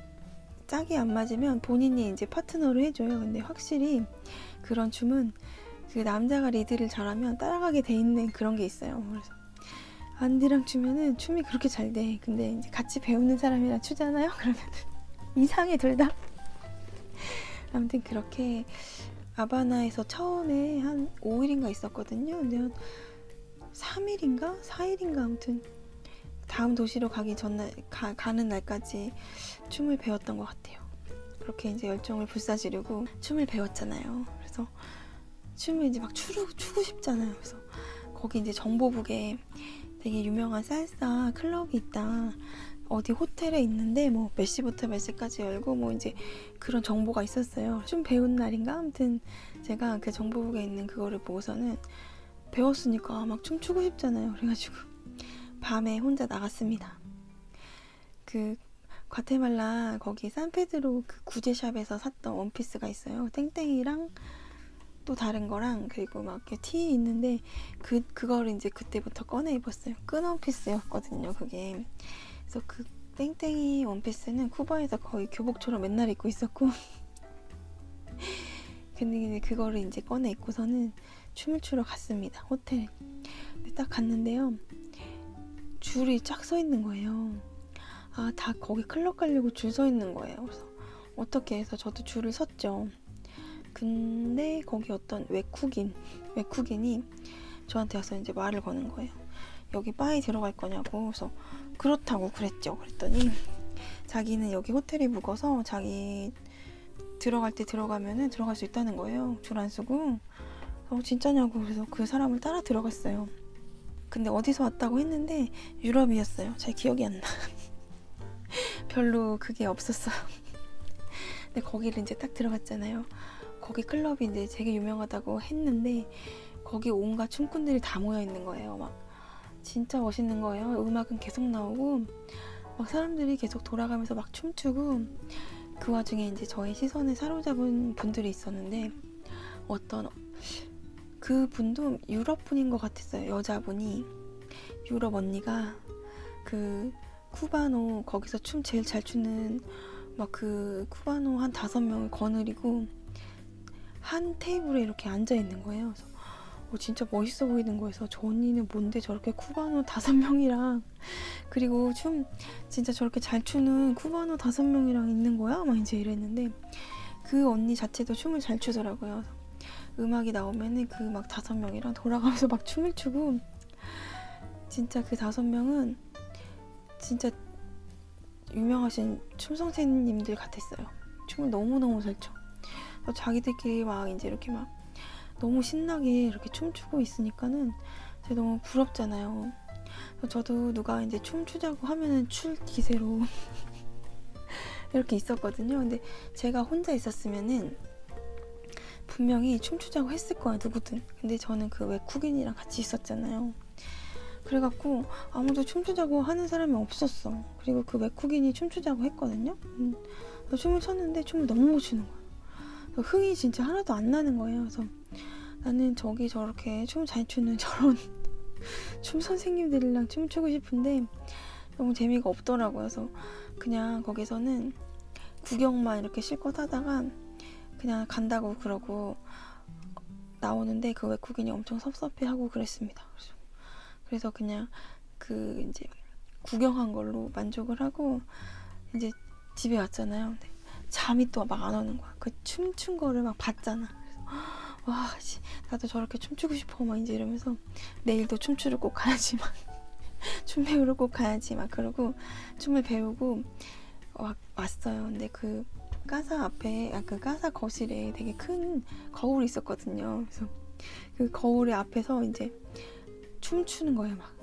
S1: 짝이 안 맞으면 본인이 이제 파트너를 해줘요. 근데 확실히 그런 춤은 그 남자가 리드를 잘하면 따라가게 돼 있는 그런 게 있어요. 그래서 안디랑 추면은 춤이 그렇게 잘 돼. 근데 이제 같이 배우는 사람이랑 추잖아요. 그러면 이상해 둘 다. 아무튼 그렇게 아바나에서 처음에 한 5일인가 있었거든요. 근데 한 3일인가 4일인가 아무튼 다음 도시로 가기 전날 가는 날까지 춤을 배웠던 것 같아요. 그렇게 이제 열정을 불사지르고 춤을 배웠잖아요. 그래서 춤을 이제 막 추고 싶잖아요. 그래서 거기 이제 정보북에 되게 유명한 살사 클럽이 있다. 어디 호텔에 있는데 뭐 몇 시부터 몇 시까지 열고 뭐 이제 그런 정보가 있었어요. 춤 배운 날인가? 아무튼 제가 그 정보북에 있는 그거를 보고서는 배웠으니까 막 춤추고 싶잖아요. 그래가지고 밤에 혼자 나갔습니다. 그 과테말라 거기 산페드로 그 구제샵에서 샀던 원피스가 있어요. 땡땡이랑 또 다른 거랑 그리고 막 이렇게 티 있는데 그거를 이제 그때부터 꺼내 입었어요. 끈 원피스였거든요. 그게. 그래서 그 땡땡이 원피스는 쿠바에서 거의 교복처럼 맨날 입고 있었고 근데 그거를 이제 꺼내 입고서는 춤을 추러 갔습니다. 호텔에. 근데 딱 갔는데요. 줄이 쫙 서 있는 거예요. 아, 다 거기 클럽 가려고 줄 서 있는 거예요. 그래서 어떻게 해서 저도 줄을 섰죠. 근데 거기 어떤 외국인이 저한테 와서 이제 말을 거는 거예요. 여기 바에 들어갈 거냐고. 그래서 그렇다고 그랬죠. 그랬더니 자기는 여기 호텔이 묵어서 자기 들어갈 때 들어가면은 들어갈 수 있다는 거예요. 줄 안 서고. 진짜냐고. 그래서 그 사람을 따라 들어갔어요. 근데 어디서 왔다고 했는데 유럽이었어요. 잘 기억이 안 나. 별로 그게 없었어요. 근데 거기를 이제 딱 들어갔잖아요. 거기 클럽이 이제 되게 유명하다고 했는데 거기 온갖 춤꾼들이 다 모여 있는 거예요. 막 진짜 멋있는 거예요. 음악은 계속 나오고 막 사람들이 계속 돌아가면서 막 춤추고 그 와중에 이제 저의 시선을 사로잡은 분들이 있었는데 어떤 그 분도 유럽 분인 것 같았어요. 여자분이 유럽 언니가 그 쿠바노 거기서 춤 제일 잘 추는 막 그 쿠바노 한 5명을 거느리고 한 테이블에 이렇게 앉아 있는 거예요. 그래서 진짜 멋있어 보이는 거여서 저 언니는 뭔데 저렇게 쿠바노 5명이랑 그리고 춤 진짜 저렇게 잘 추는 쿠바노 5명이랑 있는 거야? 막 이제 이랬는데 그 언니 자체도 춤을 잘 추더라고요. 음악이 나오면은 그 막 5명이랑 돌아가면서 막 춤을 추고 진짜 그 5명은 진짜 유명하신 춤 선생님들 같았어요. 춤을 너무너무 잘 춰. 자기들끼리 막 이제 이렇게 막 너무 신나게 이렇게 춤추고 있으니까는 제가 너무 부럽잖아요. 저도 누가 이제 춤추자고 하면은 출 기세로 이렇게 있었거든요. 근데 제가 혼자 있었으면은 분명히 춤추자고 했을 거야, 누구든. 근데 저는 그 외국인이랑 같이 있었잖아요. 그래갖고 아무도 춤추자고 하는 사람이 없었어. 그리고 그 외국인이 춤추자고 했거든요. 춤을 췄는데 춤을 너무 못 추는 거야. 흥이 진짜 하나도 안 나는 거예요. 그래서 나는 저기 저렇게 춤 잘 추는 저런 춤 선생님들이랑 춤추고 싶은데 너무 재미가 없더라고요. 그래서 그냥 거기서는 구경만 이렇게 실컷 하다가 그냥 간다고 그러고 나오는데 그 외국인이 엄청 섭섭해하고 그랬습니다. 그래서 그냥 그 이제 구경한 걸로 만족을 하고 이제 집에 왔잖아요. 근데 잠이 또 막 안 오는 거야. 그 춤춘 거를 막 봤잖아. 그래서 와, 나도 저렇게 춤추고 싶어 막 이제 이러면서 내일도 춤추러 꼭 가야지 막 춤 배우러 꼭 가야지 막 그러고 춤을 배우고 왔어요. 근데 그 가사 앞에, 그 가사 거실에 되게 큰 거울이 있었거든요. 그래서 그 거울의 앞에서 이제 춤추는 거예요. 막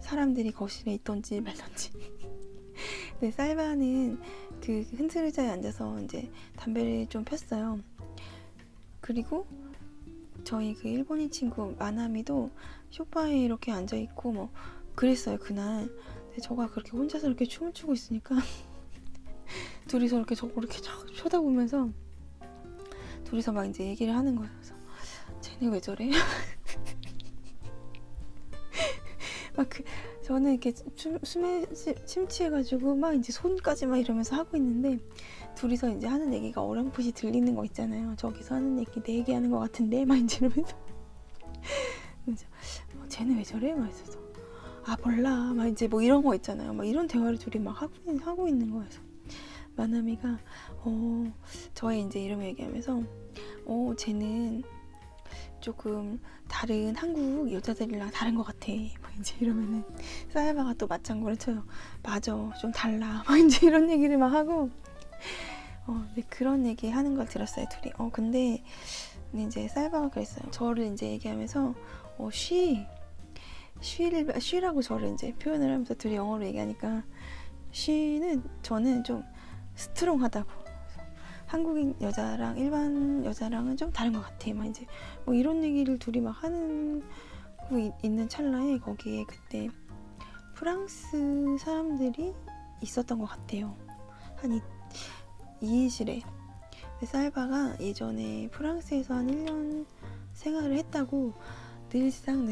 S1: 사람들이 거실에 있던지 말던지. 근데 쌀바는 그 흔들 의자에 앉아서 이제 담배를 좀 폈어요. 그리고 저희 그 일본인 친구 마나미도 소파에 이렇게 앉아 있고 뭐 그랬어요, 그날. 근데 저가 그렇게 혼자서 이렇게 춤을 추고 있으니까 둘이서 이렇게 저거 이렇게 쳐다보면서 둘이서 막 이제 얘기를 하는 거예요. 그래서 쟤네 왜 저래? 막 저는 이렇게 숨에 침취해가지고 막 이제 손까지 막 이러면서 하고 있는데 둘이서 이제 하는 얘기가 어렴풋이 들리는 거 있잖아요. 저기서 하는 얘기 내 얘기하는 거 같은데 막 이제 이러면서 쟤는 왜 저래? 막 있어서 몰라 막 이제 뭐 이런 거 있잖아요. 막 이런 대화를 둘이 막 하고 있는 거예요. 마나미가 저의 이제 이름 얘기하면서 쟤는 조금 다른 한국 여자들이랑 다른 것 같아. 막 이제 이러면은 사야바가 또 맞장구를 쳐요. 맞아, 좀 달라. 막 이제 이런 얘기를 막 하고 네, 그런 얘기 하는 걸 들었어요, 둘이. 근데 이제 사야바가 그랬어요. 저를 이제 얘기하면서 쉬라고 저를 이제 표현을 하면서 둘이 영어로 얘기하니까 저는 좀 스트롱하다고. 한국인 여자랑 일반 여자랑은 좀 다른 것 같아. 막 이제 뭐 이런 얘기를 둘이 막 하는 있는 찰나에 거기에 그때 프랑스 사람들이 있었던 것 같아요. 한 2인실에. 쌀바가 예전에 프랑스에서 한 1년 생활을 했다고 늘상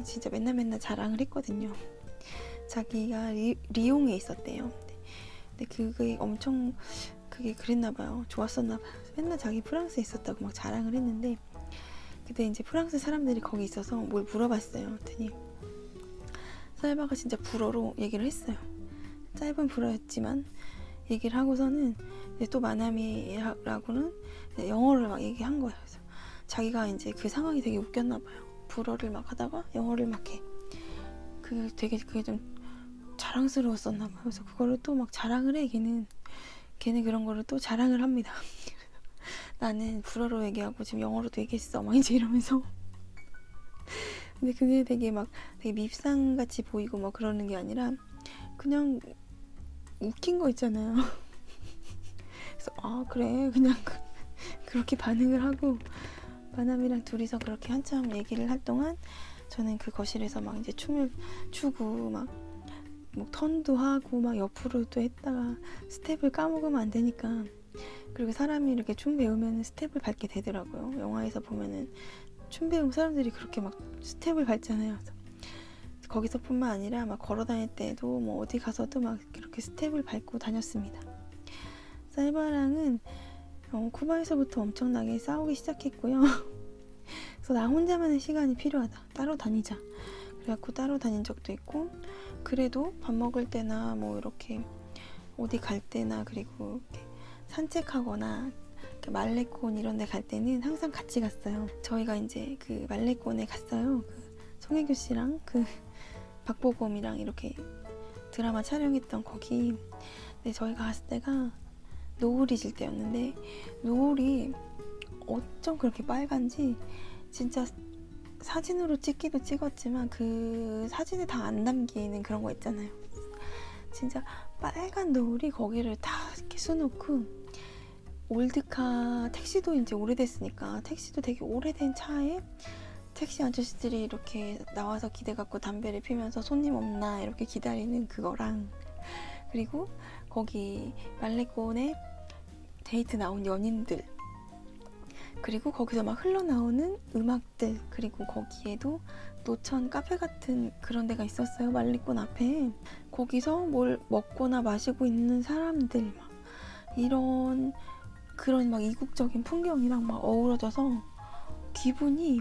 S1: 진짜 맨날 자랑을 했거든요. 자기가 리옹에 있었대요. 근데 그게 엄청 그게 그랬나봐요. 좋았었나봐요. 맨날 자기 프랑스에 있었다고 막 자랑을 했는데 그때 이제 프랑스 사람들이 거기 있어서 뭘 물어봤어요. 그랬더니 쌀바가 진짜 불어로 얘기를 했어요. 짧은 불어였지만 얘기를 하고서는 이제 또 마나미라고는 영어를 막 얘기한 거예요. 그래서 자기가 이제 그 상황이 되게 웃겼나봐요. 불어를 막 하다가 영어를 막 해. 그게 좀 자랑스러웠었나봐요. 그래서 그거를 또 막 자랑을 해. 걔는 그런 거를 또 자랑을 합니다. 나는 불어로 얘기하고 지금 영어로도 얘기했어. 막 이제 이러면서. 근데 그게 되게 밉상같이 보이고 막 그러는 게 아니라 그냥 웃긴 거 있잖아요. 그래서 그래 그냥 그렇게 반응을 하고 마남이랑 둘이서 그렇게 한참 얘기를 할 동안 저는 그 거실에서 막 이제 춤을 추고 막 턴도 하고 막 옆으로도 했다가 스텝을 까먹으면 안 되니까. 그리고 사람이 이렇게 춤 배우면 스텝을 밟게 되더라고요. 영화에서 보면은 춤 배운 사람들이 그렇게 막 스텝을 밟잖아요. 그래서 거기서뿐만 아니라 막 걸어 다닐 때도 뭐 어디 가서도 막 이렇게 스텝을 밟고 다녔습니다. 쌀바랑은 쿠바에서부터 엄청나게 싸우기 시작했고요. 그래서 나 혼자만의 시간이 필요하다. 따로 다니자. 그래갖고 따로 다닌 적도 있고 그래도 밥 먹을 때나 뭐 이렇게 어디 갈 때나 그리고 이렇게 산책하거나 말레콘 이런 데 갈 때는 항상 같이 갔어요. 저희가 이제 그 말레콘에 갔어요. 그 송혜교 씨랑 그 박보검이랑 이렇게 드라마 촬영했던 거기. 근데 저희가 갔을 때가 노을이 질 때였는데 노을이 어쩜 그렇게 빨간지 진짜 사진으로 찍기도 찍었지만 그 사진에 다 안 담기는 그런 거 있잖아요. 진짜 빨간 노을이 거기를 다 이렇게 수놓고, 올드카 택시도 이제 오래됐으니까 택시도 되게 오래된 차에 택시 아저씨들이 이렇게 나와서 기대 갖고 담배를 피면서 손님 없나 이렇게 기다리는 그거랑, 그리고 거기 말레콘에 데이트 나온 연인들, 그리고 거기서 막 흘러나오는 음악들, 그리고 거기에도 노천 카페 같은 그런 데가 있었어요. 말레콘 앞에. 거기서 뭘 먹거나 마시고 있는 사람들, 막 이런 그런 막 이국적인 풍경이랑 막 어우러져서 기분이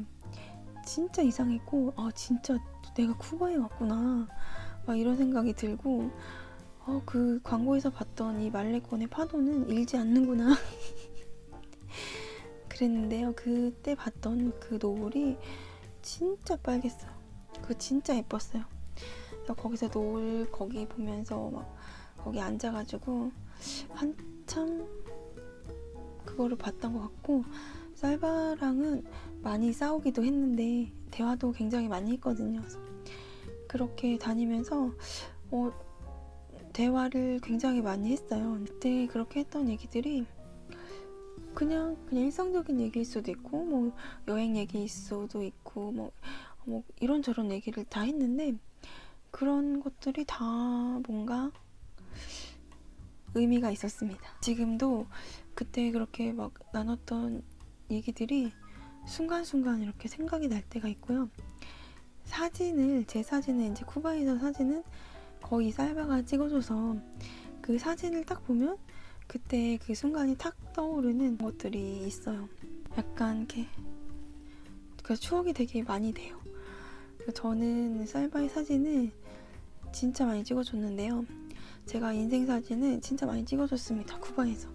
S1: 진짜 이상했고, 아 진짜 내가 쿠바에 왔구나 막 이런 생각이 들고, 그 광고에서 봤던 이 말레콘의 파도는 일지 않는구나 그랬는데요. 그때 봤던 그 노을이 진짜 빨갰어요. 그거 진짜 예뻤어요. 그래서 거기서 노을 거기 보면서 막 거기 앉아가지고 한참 그거를 봤던 것 같고, 쌀바랑은 많이 싸우기도 했는데 대화도 굉장히 많이 했거든요. 그래서 그렇게 다니면서 대화를 굉장히 많이 했어요. 그때 그렇게 했던 얘기들이 그냥 일상적인 얘기일 수도 있고, 뭐 여행 얘기일 수도 있고, 뭐 이런저런 얘기를 다 했는데, 그런 것들이 다 뭔가 의미가 있었습니다. 지금도 그때 그렇게 막 나눴던 얘기들이 순간순간 이렇게 생각이 날 때가 있고요. 제 사진을 이제 쿠바에서 사진은 거의 쌀바가 찍어줘서 그 사진을 딱 보면 그때 그 순간이 탁 떠오르는 것들이 있어요. 약간 이렇게 그 추억이 되게 많이 돼요. 저는 쌀바의 사진을 진짜 많이 찍어줬는데요. 제가 인생 사진을 진짜 많이 찍어줬습니다. 쿠바에서.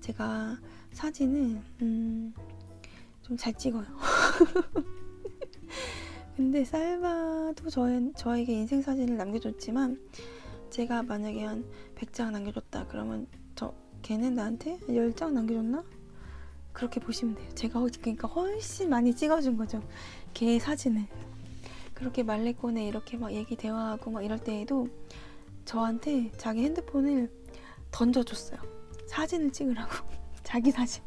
S1: 제가 사진을 좀 잘 찍어요. 근데 쌀바도 저에게 인생 사진을 남겨줬지만, 제가 만약에 한 100장 남겨줬다 그러면 걔는 나한테 10장 남겨줬나? 그렇게 보시면 돼요. 제가 그러니까 훨씬 많이 찍어준 거죠. 걔의 사진을. 그렇게 말레콘에 이렇게 막 얘기 대화하고 막 이럴 때에도 저한테 자기 핸드폰을 던져줬어요. 사진을 찍으라고. 자기 사진.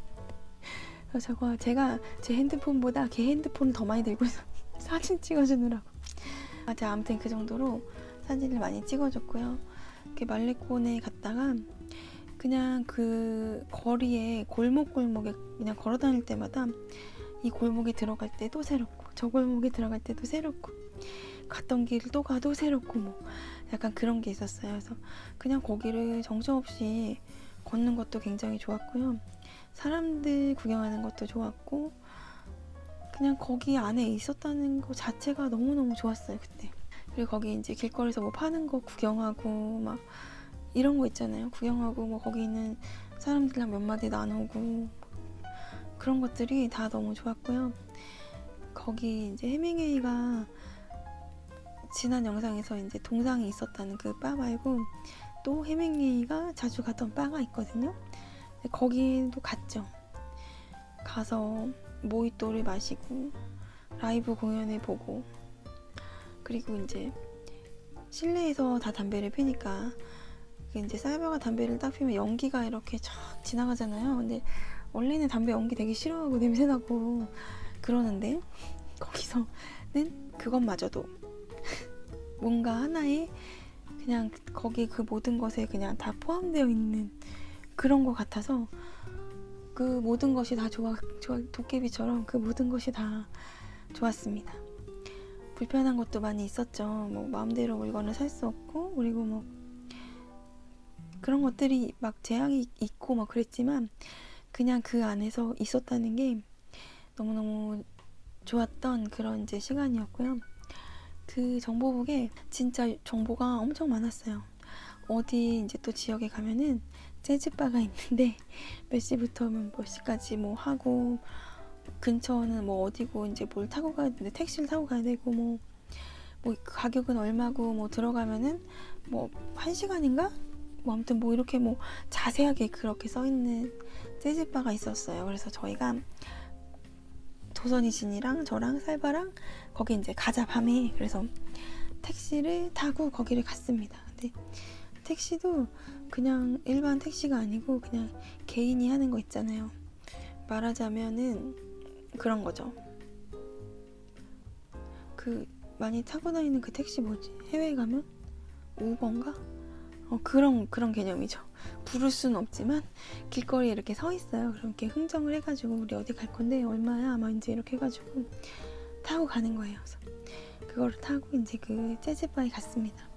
S1: 그래서 제가 제 핸드폰보다 걔 핸드폰을 더 많이 들고 있어. 사진 찍어주느라고. 제가 아무튼 그 정도로 사진을 많이 찍어줬고요. 이렇게 말레콘에 갔다가 그냥 그 거리에 골목골목에 그냥 걸어 다닐 때마다 이 골목에 들어갈 때도 새롭고, 저 골목에 들어갈 때도 새롭고, 갔던 길을 또 가도 새롭고, 뭐 약간 그런 게 있었어요. 그래서 그냥 거기를 정신없이 걷는 것도 굉장히 좋았고요. 사람들 구경하는 것도 좋았고, 그냥 거기 안에 있었다는 것 자체가 너무너무 좋았어요, 그때. 그리고 거기 이제 길거리에서 뭐 파는 거 구경하고 막 이런 거 있잖아요. 구경하고 뭐 거기 있는 사람들이랑 몇 마디 나누고, 그런 것들이 다 너무 좋았고요. 거기 이제 해밍웨이가 지난 영상에서 이제 동상이 있었다는 그 바 말고 또 해밍웨이가 자주 갔던 바가 있거든요. 거기도 갔죠. 가서 모히또를 마시고 라이브 공연을 보고, 그리고 이제 실내에서 다 담배를 피니까 이제 쌀바가 담배를 딱 피면 연기가 이렇게 쫙 지나가잖아요. 근데 원래는 담배 연기 되게 싫어하고 냄새나고 그러는데, 거기서는 그것마저도 뭔가 하나의 그냥 거기 그 모든 것에 그냥 다 포함되어 있는 그런 것 같아서, 그 모든 것이 다 좋아 도깨비처럼 그 모든 것이 다 좋았습니다. 불편한 것도 많이 있었죠. 뭐 마음대로 물건을 살 수 없고, 그리고 뭐 그런 것들이 막 제약이 있고 막 그랬지만, 그냥 그 안에서 있었다는 게 너무너무 좋았던 그런 이제 시간이었고요. 그 정보북에 진짜 정보가 엄청 많았어요. 어디 이제 또 지역에 가면은 재즈바가 있는데 몇 시부터 몇 시까지 뭐 하고, 근처는 뭐 어디고 이제 뭘 타고 가야 되는데 택시를 타고 가야 되고, 뭐 가격은 얼마고, 뭐 들어가면은 뭐 1시간인가? 뭐 아무튼 뭐 이렇게 뭐 자세하게 그렇게 써있는 재즈바가 있었어요. 그래서 저희가 도선이 진이랑 저랑 살바랑 거기 이제 가자 밤에. 그래서 택시를 타고 거기를 갔습니다. 근데 택시도 그냥 일반 택시가 아니고 그냥 개인이 하는 거 있잖아요. 말하자면은 그런 거죠. 그 많이 타고 다니는 그 택시 뭐지? 해외에 가면 우버인가? 그런 개념이죠. 부를 수는 없지만 길거리에 이렇게 서 있어요. 그럼 이렇게 흥정을 해가지고 우리 어디 갈 건데 얼마야? 막 이제 이렇게 해가지고 타고 가는 거예요. 그래서 그거를 타고 이제 그 재즈바에 갔습니다.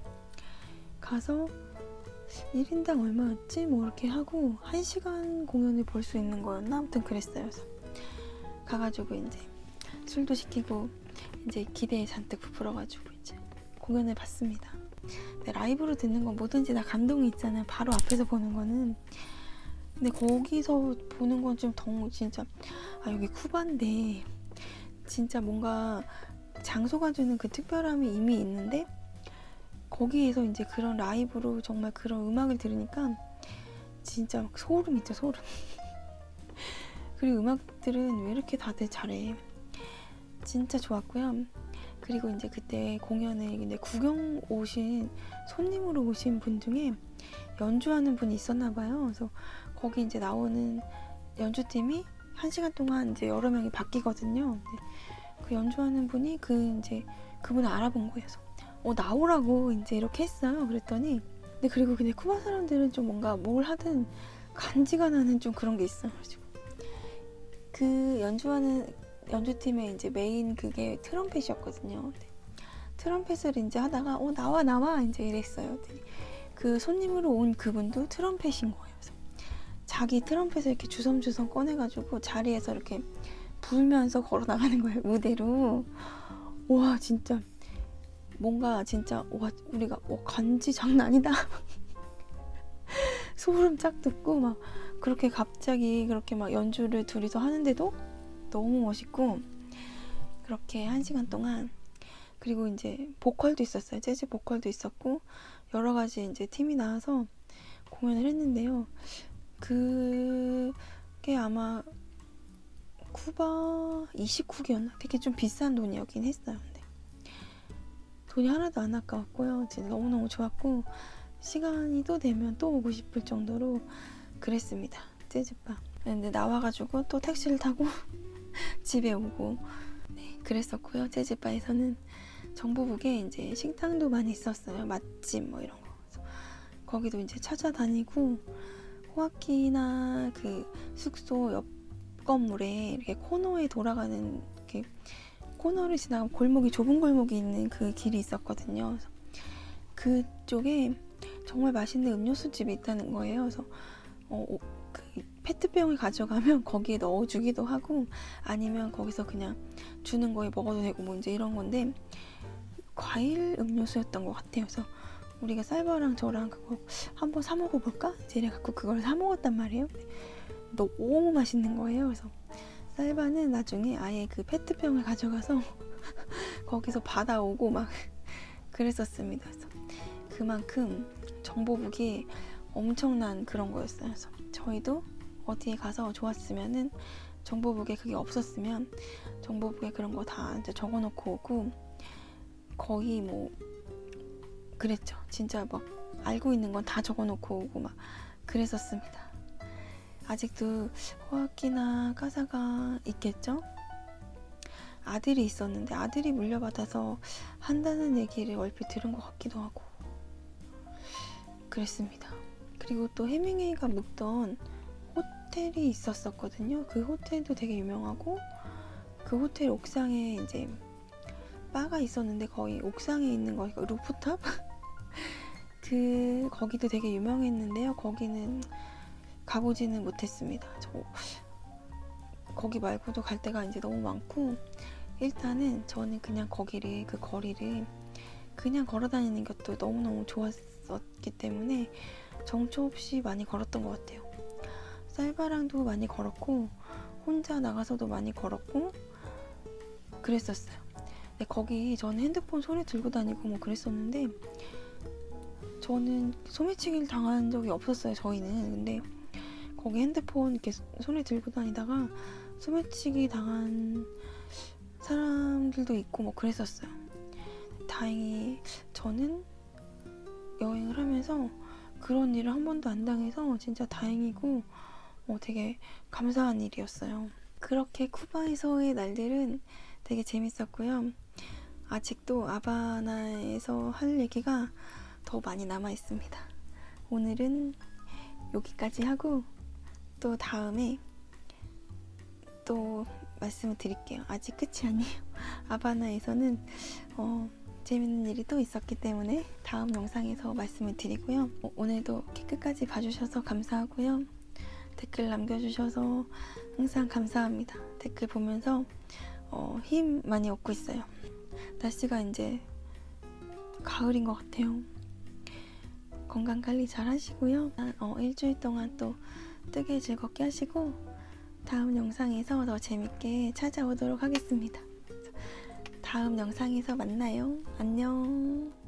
S1: 가서 1인당 얼마였지? 뭐 이렇게 하고 1시간 공연을 볼 수 있는 거였나? 아무튼 그랬어요. 그래서 가가지고 이제 술도 시키고 이제 기대에 잔뜩 부풀어가지고 이제 공연을 봤습니다. 근데 라이브로 듣는 건 뭐든지 다 감동이 있잖아요. 바로 앞에서 보는 거는. 근데 거기서 보는 건 좀 진짜 여기 쿠바인데 진짜 뭔가 장소가 주는 그 특별함이 이미 있는데 거기에서 이제 그런 라이브로 정말 그런 음악을 들으니까 진짜 막 소름이죠, 소름. 그리고 음악들은 왜 이렇게 다들 잘해. 진짜 좋았고요. 그리고 이제 그때 공연을 근데 구경 오신 손님으로 오신 분 중에 연주하는 분이 있었나 봐요. 그래서 거기 이제 나오는 연주팀이 1시간 동안 이제 여러 명이 바뀌거든요. 근데 그 연주하는 분이 그분을 알아본 거예요. 그래서 나오라고 이제 이렇게 했어요. 그랬더니 근데 쿠바 사람들은 좀 뭔가 뭘 하든 간지가 나는 좀 그런 게 있어요. 그래가지고 그 연주팀의 이제 메인 그게 트럼펫이었거든요. 근데 트럼펫을 이제 하다가 나와 이제 이랬어요. 그 손님으로 온 그분도 트럼펫인 거예요. 그래서 자기 트럼펫을 이렇게 주섬주섬 꺼내가지고 자리에서 이렇게 불면서 걸어 나가는 거예요. 무대로. 와 진짜 뭔가 진짜 우리가 간지 장난 아니다. 소름 쫙 돋고 막 그렇게 갑자기 그렇게 막 연주를 둘이서 하는데도 너무 멋있고 그렇게 1시간 동안 그리고 이제 보컬도 있었어요. 재즈 보컬도 있었고 여러 가지 이제 팀이 나와서 공연을 했는데요. 그게 아마 쿠바 29개였나? 되게 좀 비싼 돈이었긴 했어요. 근데 돈이 하나도 안 아까웠고요. 진짜 너무너무 좋았고 시간이 또 되면 또 오고 싶을 정도로 그랬습니다. 재즈바. 근데 나와가지고 또 택시를 타고 집에 오고 그랬었고요. 재즈바에서는 정보북에 이제 식당도 많이 있었어요. 맛집 뭐 이런 거. 그래서 거기도 이제 찾아다니고 호아키나 그 숙소 옆 건물에 이렇게 코너에 돌아가는 이렇게 코너를 지나가면 골목이 좁은 골목이 있는 그 길이 있었거든요. 그래서 그쪽에 정말 맛있는 음료수집이 있다는 거예요. 그래서 그 페트병을 가져가면 거기에 넣어주기도 하고 아니면 거기서 그냥 주는 거에 먹어도 되고 뭐 이제 이런 건데 과일 음료수였던 것 같아요. 그래서 우리가 살바랑 저랑 그거 한번 사 먹어볼까? 이제 이래갖고 그걸 사 먹었단 말이에요. 너무 맛있는 거예요. 그래서 살바는 나중에 아예 그 페트병을 가져가서 거기서 받아오고 막 그랬었습니다. 그래서 그만큼 정보북이 엄청난 그런 거였어요. 그래서 저희도 어디에 가서 좋았으면은 정보북에 그게 없었으면 정보북에 그런 거 다 이제 적어놓고 오고 거의 뭐 그랬죠. 진짜 막 알고 있는 건 다 적어놓고 오고 막 그랬었습니다. 아직도 호아키나 까사가 있겠죠? 아들이 있었는데 아들이 물려받아서 한다는 얘기를 얼핏 들은 것 같기도 하고 그랬습니다. 그리고 또 해밍웨이가 묵던 호텔이 있었거든요. 그 호텔도 되게 유명하고 그 호텔 옥상에 이제 바가 있었는데 거의 옥상에 있는 거니까 루프탑? 거기도 되게 유명했는데요. 거기는 가보지는 못했습니다. 거기 말고도 갈 데가 이제 너무 많고 일단은 저는 그냥 그 거리를 그냥 걸어 다니는 것도 너무너무 좋았었기 때문에 정처 없이 많이 걸었던 것 같아요. 살바랑도 많이 걸었고 혼자 나가서도 많이 걸었고 그랬었어요. 근데 거기 저는 핸드폰 손에 들고 다니고 뭐 그랬었는데 저는 소매치기를 당한 적이 없었어요. 저희는. 근데 거기 핸드폰 이렇게 손에 들고 다니다가 소매치기 당한 사람들도 있고 뭐 그랬었어요. 다행히 저는 여행을 하면서 그런 일을 한 번도 안 당해서 진짜 다행이고 되게 감사한 일이었어요. 그렇게 쿠바에서의 날들은 되게 재밌었고요. 아직도 아바나에서 할 얘기가 더 많이 남아 있습니다. 오늘은 여기까지 하고 또 다음에 또 말씀을 드릴게요. 아직 끝이 아니에요. 아바나에서는 재밌는 일이 또 있었기 때문에 다음 영상에서 말씀을 드리고요. 오늘도 이렇게 끝까지 봐주셔서 감사하고요. 댓글 남겨주셔서 항상 감사합니다. 댓글 보면서 힘 많이 얻고 있어요. 날씨가 이제 가을인 것 같아요. 건강관리 잘 하시고요. 일주일 동안 또 뜨개 즐겁게 하시고 다음 영상에서 더 재밌게 찾아오도록 하겠습니다. 다음 영상에서 만나요. 안녕.